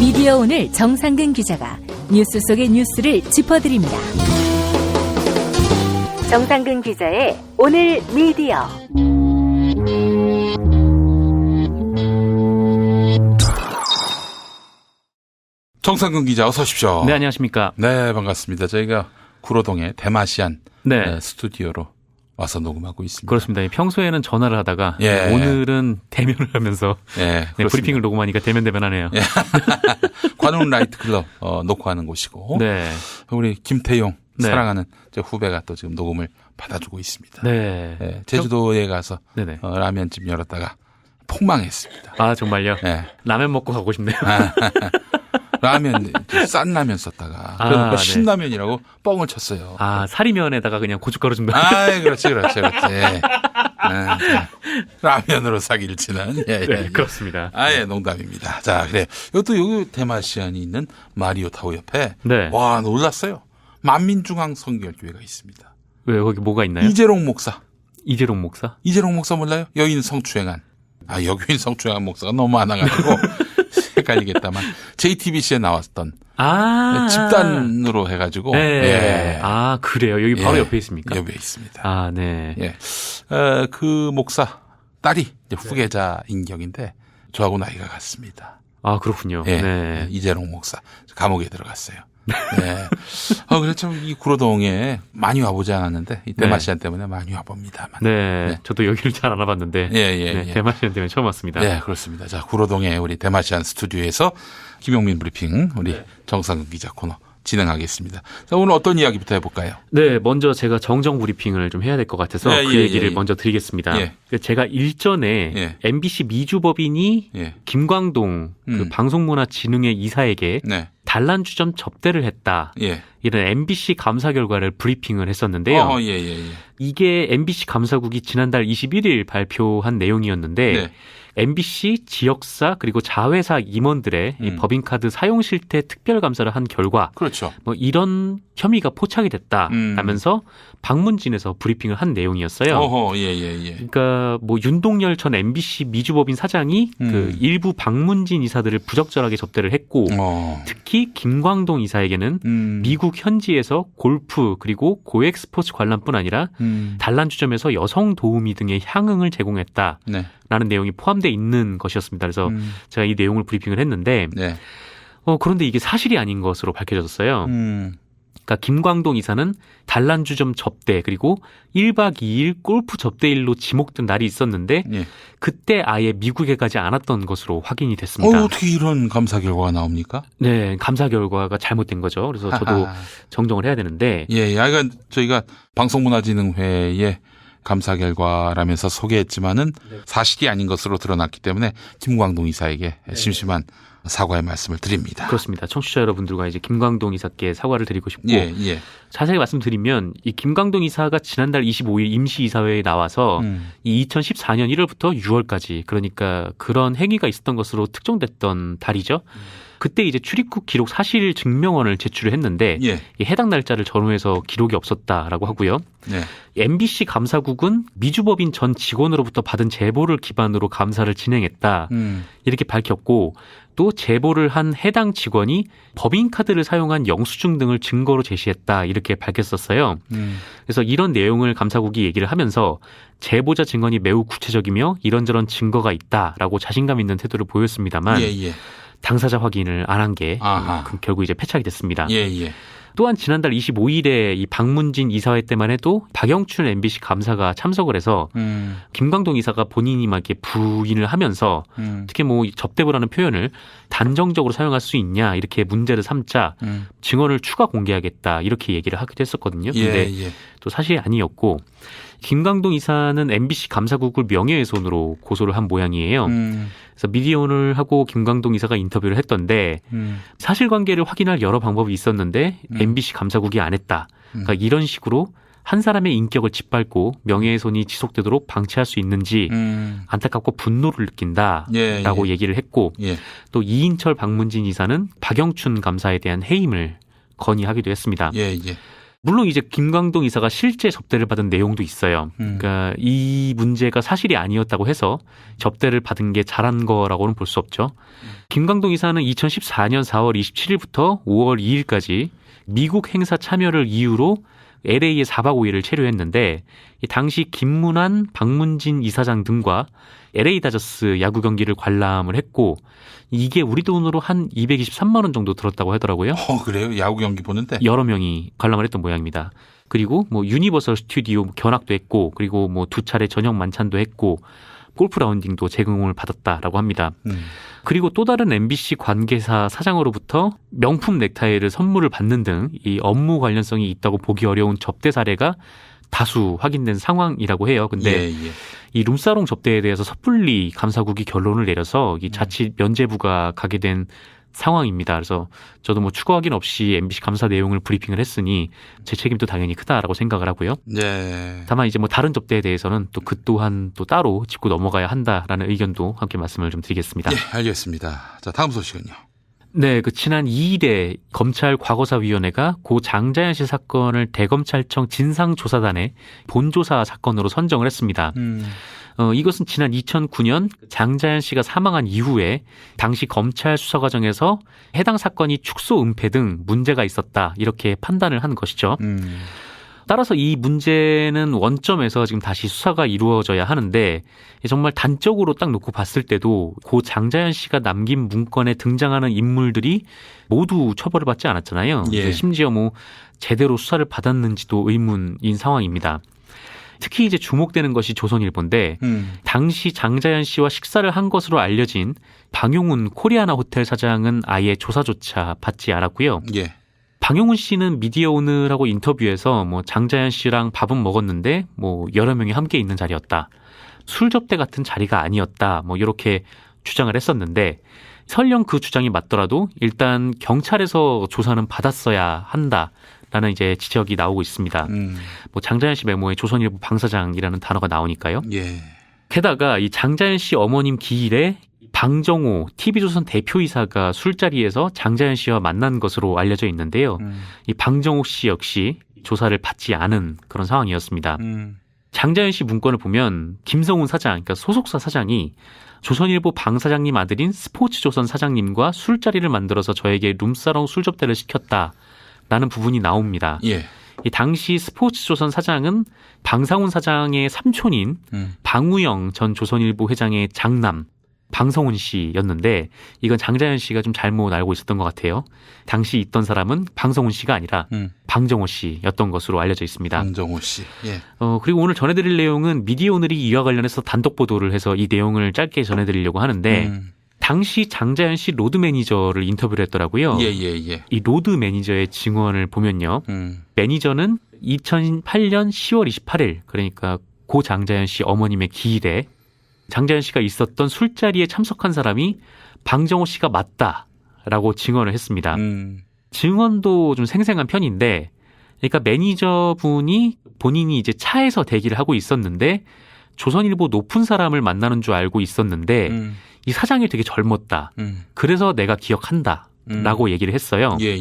S7: 미디어 오늘 정상근 기자가 뉴스 속의 뉴스를 짚어드립니다. 정상근 기자의 오늘 미디어.
S2: 정상근 기자 어서 오십시오.
S26: 네, 안녕하십니까.
S2: 네, 반갑습니다. 저희가 구로동의 대마시안 스튜디오로 와서 녹음하고 있습니다.
S26: 그렇습니다. 평소에는 전화를 하다가
S2: 예.
S26: 오늘은 대면을 하면서 브리핑을 녹음하니까 대면하네요.
S2: 예. 관훈 라이트클럽 놓고 하는 곳이고 우리 김태용 사랑하는 제 후배가 또 지금 녹음을 받아주고 있습니다. 제주도에 가서 라면집 열었다가 폭망했습니다.
S26: 아, 정말요? 라면 먹고 가고 싶네요.
S2: 라면, 싼 라면 썼다가. 그러니까 신라면이라고 뻥을 쳤어요.
S26: 아, 사리면에다가 그냥 고춧가루 좀 넣어.
S2: 아, 그렇지. 라면으로 사기를 치는.
S26: 그렇습니다.
S2: 농담입니다. 자, 그래. 이것도 여기 대마시안이 있는 마리오 타워 옆에. 와, 놀랐어요. 만민중앙 성결교회가 있습니다.
S26: 왜, 거기 뭐가 있나요?
S2: 이재롱 목사.
S26: 이재롱 목사?
S2: 이재롱 목사 몰라요? 여인 성추행한. 여인 성추행한 목사가 너무 많아가지고. 헷갈리겠다만 JTBC에 나왔던 집단으로 해가지고
S26: 아, 그래요? 여기 바로 옆에 있습니까?
S2: 옆에 있습니다.
S26: 아, 네.
S2: 그 목사 딸이 이제 후계자 인격인데 저하고 나이가 같습니다.
S26: 아, 그렇군요.
S2: 이재롱 목사 감옥에 들어갔어요. 그래 참 이 구로동에 많이 와보지 않았는데 이 대마시안 때문에 많이 와봅니다만.
S26: 저도 여기를 잘 안 와봤는데 대마시안 때문에 처음 왔습니다.
S2: 네, 그렇습니다. 자, 구로동에 우리 대마시안 스튜디오에서 김용민 브리핑 우리 정상근 기자 코너 진행하겠습니다. 자, 오늘 어떤 이야기부터 해볼까요?
S26: 네, 먼저 제가 정정 브리핑을 좀 해야 될 것 같아서 그 얘기를 먼저 드리겠습니다. 제가 일전에 MBC 미주법인이 김광동 그 방송문화진흥회 이사에게 단란주점 접대를 했다. 이런 MBC 감사 결과를 브리핑을 했었는데요. 이게 MBC 감사국이 지난달 21일 발표한 내용이었는데 MBC 지역사 그리고 자회사 임원들의 이 법인카드 사용 실태 특별 감사를 한 결과 뭐 이런 혐의가 포착이 됐다라면서 방문진에서 브리핑을 한 내용이었어요. 그러니까 뭐 윤동열 전 MBC 미주법인 사장이 그 일부 방문진 이사들을 부적절하게 접대를 했고 특히 김광동 이사에게는 미국 현지에서 골프 그리고 고액 스포츠 관람뿐 아니라 단란주점에서 여성 도우미 등의 향응을 제공했다라는 내용이 포함되어 있는 것이었습니다. 그래서 제가 이 내용을 브리핑을 했는데 그런데 이게 사실이 아닌 것으로 밝혀졌어요. 그러니까 김광동 이사는 단란주점 접대 그리고 1박 2일 골프 접대일로 지목된 날이 있었는데 그때 아예 미국에 가지 않았던 것으로 확인이 됐습니다.
S2: 어떻게 이런 감사 결과가 나옵니까?
S26: 네, 감사 결과가 잘못된 거죠. 그래서 저도 정정을 해야 되는데.
S2: 그러니까 저희가 방송문화진흥회의 감사 결과라면서 소개했지만은 사실이 아닌 것으로 드러났기 때문에 김광동 이사에게 심심한 사과의 말씀을 드립니다.
S26: 그렇습니다. 청취자 여러분들과 이제 김광동 이사께 사과를 드리고 싶고 자세히 말씀드리면 이 김광동 이사가 지난달 25일 임시이사회에 나와서 이 2014년 1월부터 6월까지 그러니까 그런 행위가 있었던 것으로 특정됐던 달이죠. 그때 이제 출입국 기록 사실 증명원을 제출을 했는데 이 해당 날짜를 전후해서 기록이 없었다라고 하고요. MBC 감사국은 미주법인 전 직원으로부터 받은 제보를 기반으로 감사를 진행했다. 이렇게 밝혔고 또 제보를 한 해당 직원이 법인카드를 사용한 영수증 등을 증거로 제시했다. 이렇게 밝혔었어요. 그래서 이런 내용을 감사국이 얘기를 하면서 제보자 증언이 매우 구체적이며 이런저런 증거가 있다라고 자신감 있는 태도를 보였습니다만 당사자 확인을 안 한 게 결국 이제 패착이 됐습니다. 또한 지난달 25일에 이 방문진 이사회 때만 해도 박영춘 MBC 감사가 참석을 해서 김광동 이사가 본인이 막 이렇게 부인을 하면서 특히 뭐 접대부라는 표현을 단정적으로 사용할 수 있냐 이렇게 문제를 삼자 증언을 추가 공개하겠다 이렇게 얘기를 하기도 했었거든요. 근데 또 사실이 아니었고 김광동 이사는 MBC 감사국을 명예훼손으로 고소를 한 모양이에요. 그래서 미디어오늘하고 김광동 이사가 인터뷰를 했던데 사실관계를 확인할 여러 방법이 있었는데 MBC 감사국이 안 했다. 그러니까 이런 식으로 한 사람의 인격을 짓밟고 명예훼손이 지속되도록 방치할 수 있는지 안타깝고 분노를 느낀다라고 얘기를 했고 또 이인철 방문진 이사는 박영춘 감사에 대한 해임을 건의하기도 했습니다. 물론 이제 김광동 이사가 실제 접대를 받은 내용도 있어요. 그러니까 이 문제가 사실이 아니었다고 해서 접대를 받은 게 잘한 거라고는 볼 수 없죠. 김광동 이사는 2014년 4월 27일부터 5월 2일까지 미국 행사 참여를 이유로 LA에 4박 5일을 체류했는데 당시 김문환, 박문진 이사장 등과 LA 다저스 야구 경기를 관람을 했고 이게 우리 돈으로 한 223만 원 정도 들었다고 하더라고요.
S2: 그래요? 야구 경기 보는데?
S26: 여러 명이 관람을 했던 모양입니다. 그리고 뭐 유니버설 스튜디오 견학도 했고 그리고 뭐 2차례 저녁 만찬도 했고 골프 라운딩도 제공을 받았다라고 합니다. 그리고 또 다른 MBC 관계사 사장으로부터 명품 넥타이를 선물을 받는 등 이 업무 관련성이 있다고 보기 어려운 접대 사례가 다수 확인된 상황이라고 해요. 근데 이 룸사롱 접대에 대해서 섣불리 감사국이 결론을 내려서 이 자칫 면죄부가 가게 된 상황입니다. 그래서 저도 뭐 추가 확인 없이 MBC 감사 내용을 브리핑을 했으니 제 책임도 당연히 크다라고 생각을 하고요. 다만 이제 뭐 다른 접대에 대해서는 또 그 또한 또 따로 짚고 넘어가야 한다라는 의견도 함께 말씀을 좀 드리겠습니다.
S2: 알겠습니다. 자, 다음 소식은요.
S26: 네, 그 지난 2일에 검찰 과거사위원회가 고 장자연 씨 사건을 대검찰청 진상조사단의 본조사 사건으로 선정을 했습니다. 이것은 지난 2009년 장자연 씨가 사망한 이후에 당시 검찰 수사 과정에서 해당 사건이 축소 은폐 등 문제가 있었다 이렇게 판단을 한 것이죠. 따라서 이 문제는 원점에서 지금 다시 수사가 이루어져야 하는데 정말 단적으로 딱 놓고 봤을 때도 고 장자연 씨가 남긴 문건에 등장하는 인물들이 모두 처벌을 받지 않았잖아요. 심지어 뭐 제대로 수사를 받았는지도 의문인 상황입니다. 특히 이제 주목되는 것이 조선일보인데 당시 장자연 씨와 식사를 한 것으로 알려진 방용훈 코리아나 호텔 사장은 아예 조사조차 받지 않았고요. 방용훈 씨는 미디어 오늘하고 인터뷰에서 뭐 장자연 씨랑 밥은 먹었는데 뭐 여러 명이 함께 있는 자리였다. 술 접대 같은 자리가 아니었다. 뭐 이렇게 주장을 했었는데 설령 그 주장이 맞더라도 일단 경찰에서 조사는 받았어야 한다라는 이제 지적이 나오고 있습니다. 뭐 장자연 씨 메모에 조선일보 방사장이라는 단어가 나오니까요.
S2: 예.
S26: 게다가 이 장자연 씨 어머님 기일에 방정호 TV조선 대표이사가 술자리에서 장자연 씨와 만난 것으로 알려져 있는데요. 이 방정호 씨 역시 조사를 받지 않은 그런 상황이었습니다. 장자연 씨 문건을 보면 김성훈 사장, 그러니까 소속사 사장이 조선일보 방 사장님 아들인 스포츠조선 사장님과 술자리를 만들어서 저에게 룸사롱 술 접대를 시켰다라는 부분이 나옵니다.
S2: 예.
S26: 이 당시 스포츠조선 사장은 방상훈 사장의 삼촌인 방우영 전 조선일보 회장의 장남 방성훈 씨였는데 이건 장자연 씨가 좀 잘못 알고 있었던 것 같아요. 당시 있던 사람은 방성훈 씨가 아니라 방정호 씨였던 것으로 알려져 있습니다.
S2: 방정호 씨. 예.
S26: 그리고 오늘 전해드릴 내용은 미디어 오늘이 이와 관련해서 단독 보도를 해서 이 내용을 짧게 전해드리려고 하는데 당시 장자연 씨 로드 매니저를 인터뷰를 했더라고요.
S2: 예.
S26: 이 로드 매니저의 증언을 보면요. 매니저는 2008년 10월 28일 그러니까 고 장자연 씨 어머님의 기일에 장자연 씨가 있었던 술자리에 참석한 사람이 방정호 씨가 맞다라고 증언을 했습니다. 증언도 좀 생생한 편인데, 그러니까 매니저분이 본인이 이제 차에서 대기를 하고 있었는데 조선일보 높은 사람을 만나는 줄 알고 있었는데 이 사장이 되게 젊었다. 그래서 내가 기억한다라고 얘기를 했어요.
S2: 예.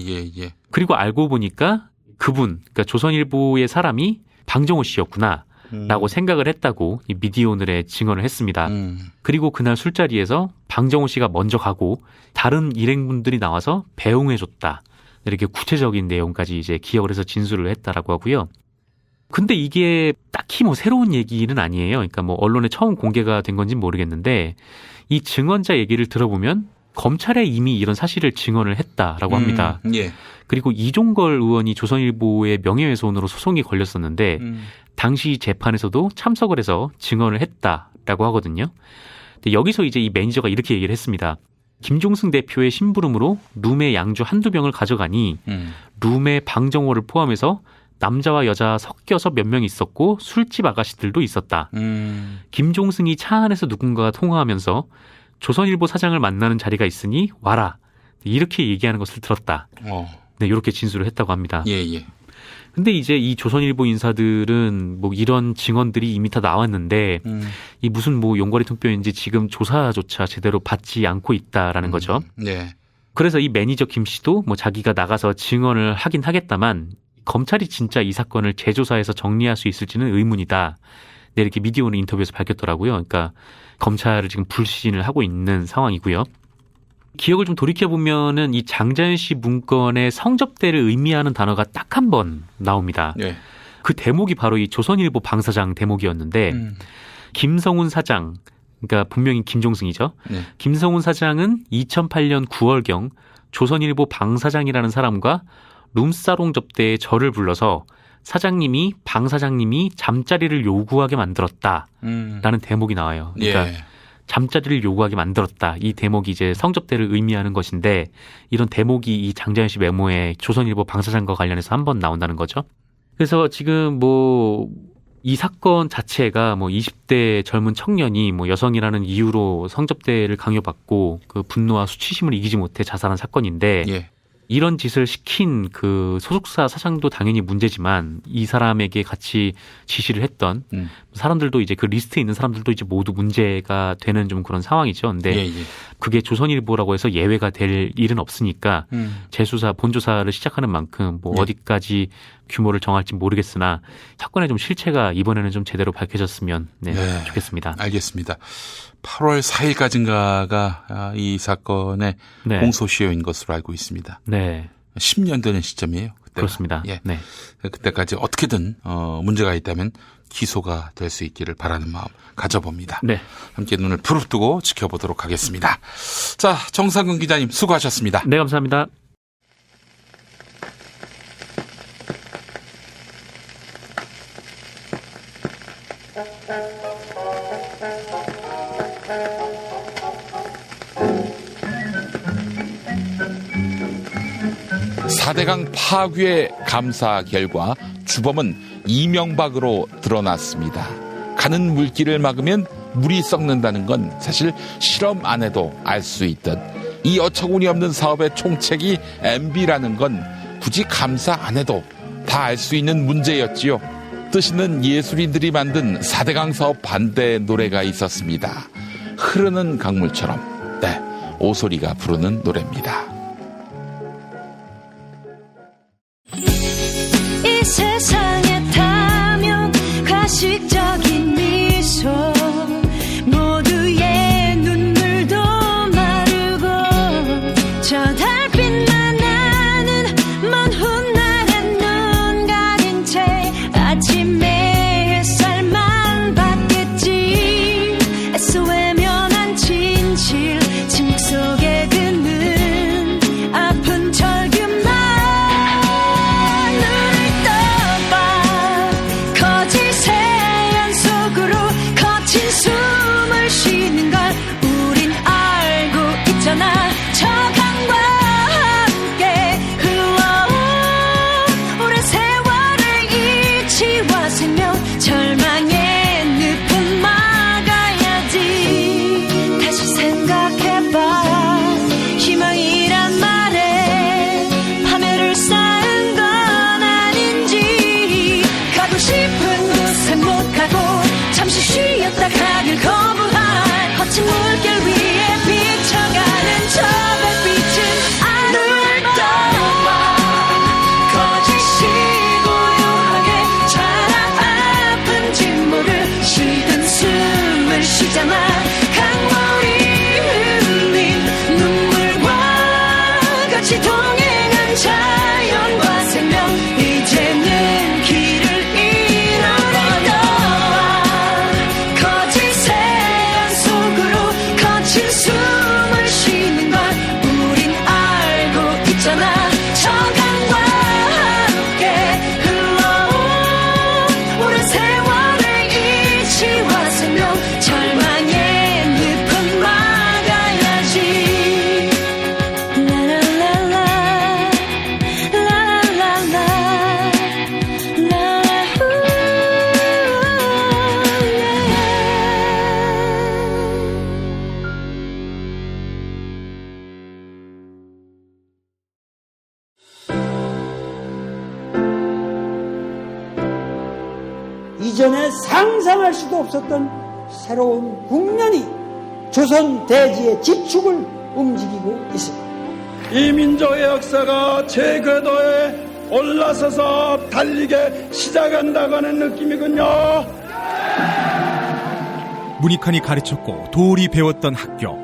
S26: 그리고 알고 보니까 그분, 그러니까 조선일보의 사람이 방정호 씨였구나. 라고 생각을 했다고 이 미디어 오늘에 증언을 했습니다. 그리고 그날 술자리에서 방정호 씨가 먼저 가고 다른 일행분들이 나와서 배웅해줬다. 이렇게 구체적인 내용까지 이제 기억을 해서 진술을 했다라고 하고요. 근데 이게 딱히 뭐 새로운 얘기는 아니에요. 그러니까 뭐 언론에 처음 공개가 된 건지는 모르겠는데 이 증언자 얘기를 들어보면 검찰에 이미 이런 사실을 증언을 했다라고 합니다.
S2: 예.
S26: 그리고 이종걸 의원이 조선일보의 명예훼손으로 소송이 걸렸었는데 당시 재판에서도 참석을 해서 증언을 했다라고 하거든요. 근데 여기서 이제 이 매니저가 이렇게 얘기를 했습니다. 김종승 대표의 심부름으로 룸에 양주 한두 병을 가져가니 룸에 방정호를 포함해서 남자와 여자 섞여서 몇 명 있었고 술집 아가씨들도 있었다. 김종승이 차 안에서 누군가가 통화하면서 조선일보 사장을 만나는 자리가 있으니 와라. 이렇게 얘기하는 것을 들었다. 네, 이렇게 진술을 했다고 합니다.
S2: 예.
S26: 근데 이제 이 조선일보 인사들은 뭐 이런 증언들이 이미 다 나왔는데 이 무슨 뭐 용거리 통뼈인지 지금 조사조차 제대로 받지 않고 있다라는 거죠.
S2: 네.
S26: 그래서 이 매니저 김 씨도 뭐 자기가 나가서 증언을 하긴 하겠다만 검찰이 진짜 이 사건을 재조사해서 정리할 수 있을지는 의문이다. 네, 이렇게 미디어오늘 인터뷰에서 밝혔더라고요. 그러니까 검찰을 지금 불신을 하고 있는 상황이고요. 기억을 좀 돌이켜보면은 이 장자연 씨 문건의 성접대를 의미하는 단어가 딱 한 번 나옵니다.
S2: 네.
S26: 그 대목이 바로 이 조선일보 방사장 대목이었는데 김성훈 사장, 그러니까 분명히 김종승이죠.
S2: 네.
S26: 김성훈 사장은 2008년 9월경 조선일보 방사장이라는 사람과 룸사롱 접대에 저를 불러서 사장님이 방 사장님이 잠자리를 요구하게 만들었다라는 대목이 나와요. 그러니까
S2: 예.
S26: 잠자리를 요구하게 만들었다. 이 대목이 이제 성접대를 의미하는 것인데 이런 대목이 이 장자연 씨 메모에 조선일보 방사장과 관련해서 한 번 나온다는 거죠. 그래서 지금 뭐 이 사건 자체가 뭐 20대 젊은 청년이 뭐 여성이라는 이유로 성접대를 강요받고 그 분노와 수치심을 이기지 못해 자살한 사건인데
S2: 예.
S26: 이런 짓을 시킨 그 소속사 사장도 당연히 문제지만 이 사람에게 같이 지시를 했던 사람들도 이제 그 리스트에 있는 사람들도 이제 모두 문제가 되는 좀 그런 상황이죠. 근데 그게 조선일보라고 해서 예외가 될 일은 없으니까 재수사, 본조사를 시작하는 만큼 뭐 어디까지 규모를 정할지 모르겠으나 사건의 좀 실체가 이번에는 좀 제대로 밝혀졌으면 좋겠습니다.
S2: 알겠습니다. 8월 4일까지인가가 이 사건의 공소시효인 것으로 알고 있습니다.
S26: 네.
S2: 10년 되는 시점이에요. 그때가.
S26: 그렇습니다.
S2: 예.
S26: 네.
S2: 그때까지 어떻게든 문제가 있다면 기소가 될 수 있기를 바라는 마음 가져봅니다.
S26: 네.
S2: 함께 눈을 부릅뜨고 지켜보도록 하겠습니다. 자, 정상근 기자님 수고하셨습니다.
S26: 네, 감사합니다.
S2: 4대강 파괴 감사 결과 주범은 이명박으로 드러났습니다. 가는 물길을 막으면 물이 썩는다는 건 사실 실험 안 해도 알 수 있듯 이 어처구니 없는 사업의 총책이 MB라는 건 굳이 감사 안 해도 다 알 수 있는 문제였지요. 뜻있는 예술인들이 만든 4대강 사업 반대 노래가 있었습니다. 흐르는 강물처럼. 네, 오소리가 부르는 노래입니다.
S3: 이 세상에 타면 가식적인 미소 모두의 눈물도 마르고 저 달빛만 나는 먼 훗날엔 눈 가린 채 아침에 햇살만 받겠지 애써 외면한 진실 침묵 속에 드는 아픈 절규만 눈을 떠봐 거짓의 연속으로 거친 숨을 쉬는 걸 우린 알고 있잖아 저 강과 함께 흘러온 오랜 세월의 이치와 생명 절망의 늪은 막아야지 다시 생각해봐 희망이란 말에 파멸을 쌓은 건 아닌지 가고 싶은 곳에 못 가고 잠시 쉬었다 가길 거부할 거친 물길 위에 비쳐가는 저 별빛은 눈을 떠봐 거짓이 고요하게 자라 아픈 진모를 식은 숨을 쉬잖아 강물이 흘린 눈물과 같이 동행한 자연과 생명 이제는 길을 잃어버려 거짓의 연속으로 거친 숨을 쉬는 걸 우린 알고 있잖아 저 강과 함께 흘러온 오랜 세월의 이치와 생명 절망의 늪은 막아야지 라라라라 라라라라 라후
S5: 이전에 상상할 수도 없었던 새로운 국면이 조선 대지의 지축을 움직이고 있습니다.
S6: 이 민족의 역사가 제 궤도에 올라서서 달리게 시작한다고 하는 느낌이군요.
S4: 문익환이 가르쳤고 도울이 배웠던 학교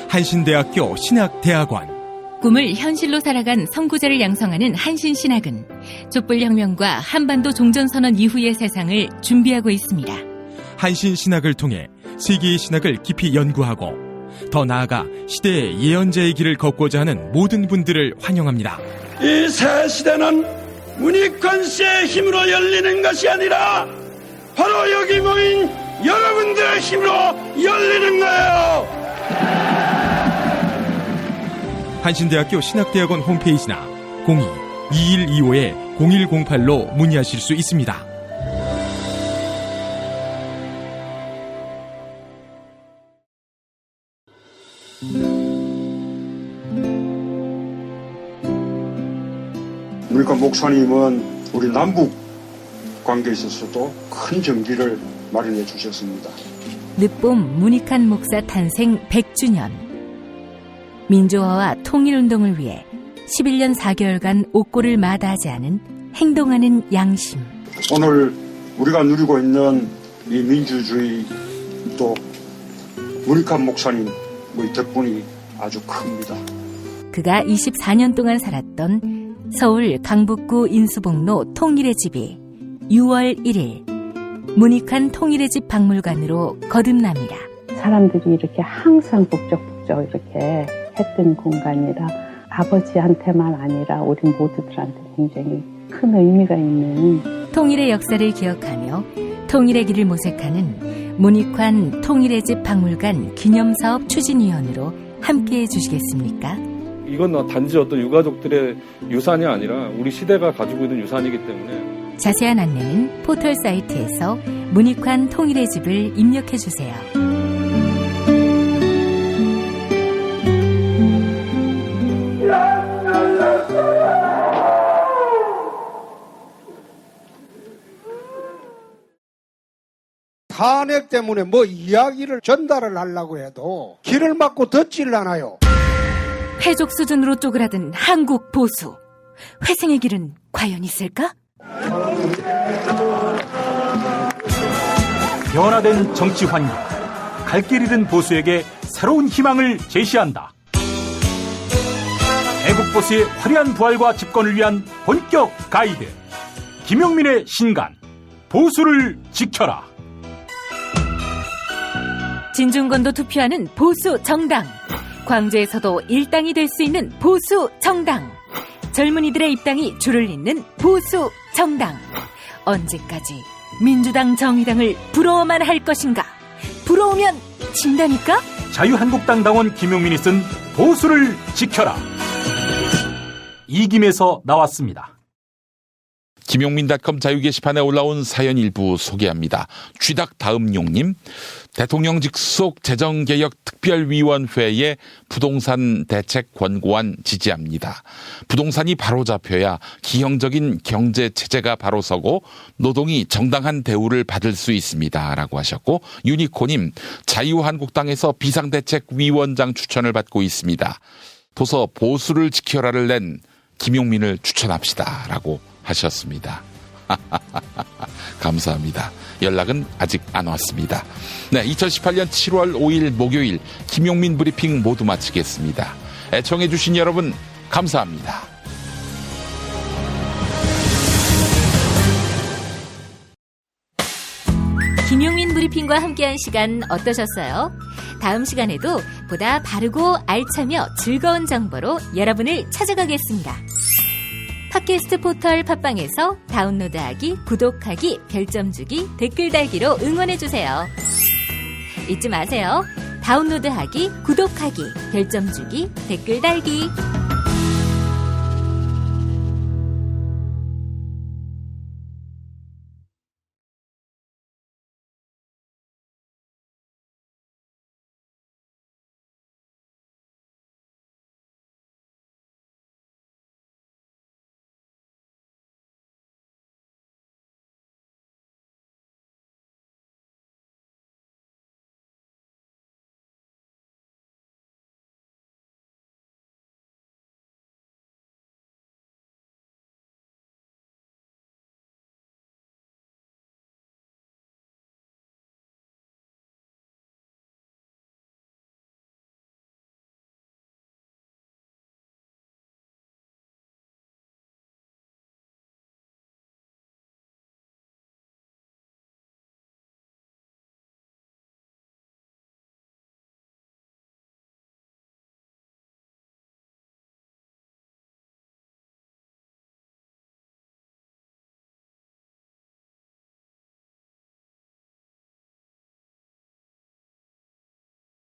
S4: 한신대학교 신학대학원
S7: 꿈을 현실로 살아간 선구자를 양성하는 한신신학은 촛불혁명과 한반도 종전선언 이후의 세상을 준비하고 있습니다.
S4: 한신신학을 통해 세계의 신학을 깊이 연구하고 더 나아가 시대의 예언자의 길을 걷고자 하는 모든 분들을 환영합니다.
S6: 이 새 시대는 문익환 씨의 힘으로 열리는 것이 아니라 바로 여기 모인 여러분들의 힘으로 열리는 거예요.
S4: 한신대학교 신학대학원 홈페이지나 02-2125-0108로 문의하실 수 있습니다.
S8: 문익환 목사님은 우리 남북 관계에 있어서도 큰 정기를 마련해 주셨습니다.
S7: 늦봄 문익환 목사 탄생 100주년. 민주화와 통일운동을 위해 11년 4개월간 옥고를 마다하지 않은 행동하는 양심.
S8: 오늘 우리가 누리고 있는 이 민주주의 또 문익환 목사님의 덕분이 아주 큽니다.
S7: 그가 24년 동안 살았던 서울 강북구 인수복로 통일의 집이 6월 1일 문익환 통일의 집 박물관으로 거듭납니다.
S10: 사람들이 이렇게 항상 북적북적 이렇게 했던 공간이라 아버지한테만 아니라 우리 모두들한테 굉장히 큰 의미가 있는
S7: 통일의 역사를 기억하며 통일의 길을 모색하는 문익환 통일의 집 박물관 기념사업 추진위원으로 함께해 주시겠습니까?
S9: 이건 단지 어떤 유가족들의 유산이 아니라 우리 시대가 가지고 있는 유산이기 때문에.
S7: 자세한 안내는 포털 사이트에서 문익환 통일의 집을 입력해주세요.
S5: 탄핵 때문에 뭐 이야기를 전달을 하려고 해도 길을 막고 듣지를 않아요.
S7: 회족 수준으로 쪼그라든 한국 보수. 회생의 길은 과연 있을까?
S4: 변화된 정치 환경, 갈 길 잃은 보수에게 새로운 희망을 제시한다. 애국 보수의 화려한 부활과 집권을 위한 본격 가이드, 김용민의 신간, 보수를 지켜라.
S7: 진중권도 투표하는 보수 정당. 광주에서도 일당이 될 수 있는 보수 정당. 젊은이들의 입당이 줄을 잇는 보수 정당. 언제까지 민주당 정의당을 부러워만 할 것인가? 부러우면 진다니까?
S4: 자유한국당 당원 김용민이 쓴 보수를 지켜라. 이김에서 나왔습니다.
S2: 김용민닷컴 자유 게시판에 올라온 사연 일부 소개합니다. 쥐닭 다음용님, 대통령 직속 재정개혁특별위원회의 부동산 대책 권고안 지지합니다. 부동산이 바로 잡혀야 기형적인 경제 체제가 바로 서고 노동이 정당한 대우를 받을 수 있습니다. 라고 하셨고, 유니코님, 자유한국당에서 비상대책위원장 추천을 받고 있습니다. 도서 보수를 지켜라를 낸 김용민을 추천합시다. 라고 하셨습니다. 감사합니다. 연락은 아직 안 왔습니다. 네, 2018년 7월 5일 목요일 김용민 브리핑 모두 마치겠습니다. 애청해주신 여러분 감사합니다.
S7: 김용민 브리핑과 함께한 시간 어떠셨어요? 다음 시간에도 보다 바르고 알차며 즐거운 정보로 여러분을 찾아가겠습니다. 팟캐스트 포털 팟빵에서 다운로드하기, 구독하기, 별점 주기, 댓글 달기로 응원해주세요. 잊지 마세요. 다운로드하기, 구독하기, 별점 주기, 댓글 달기.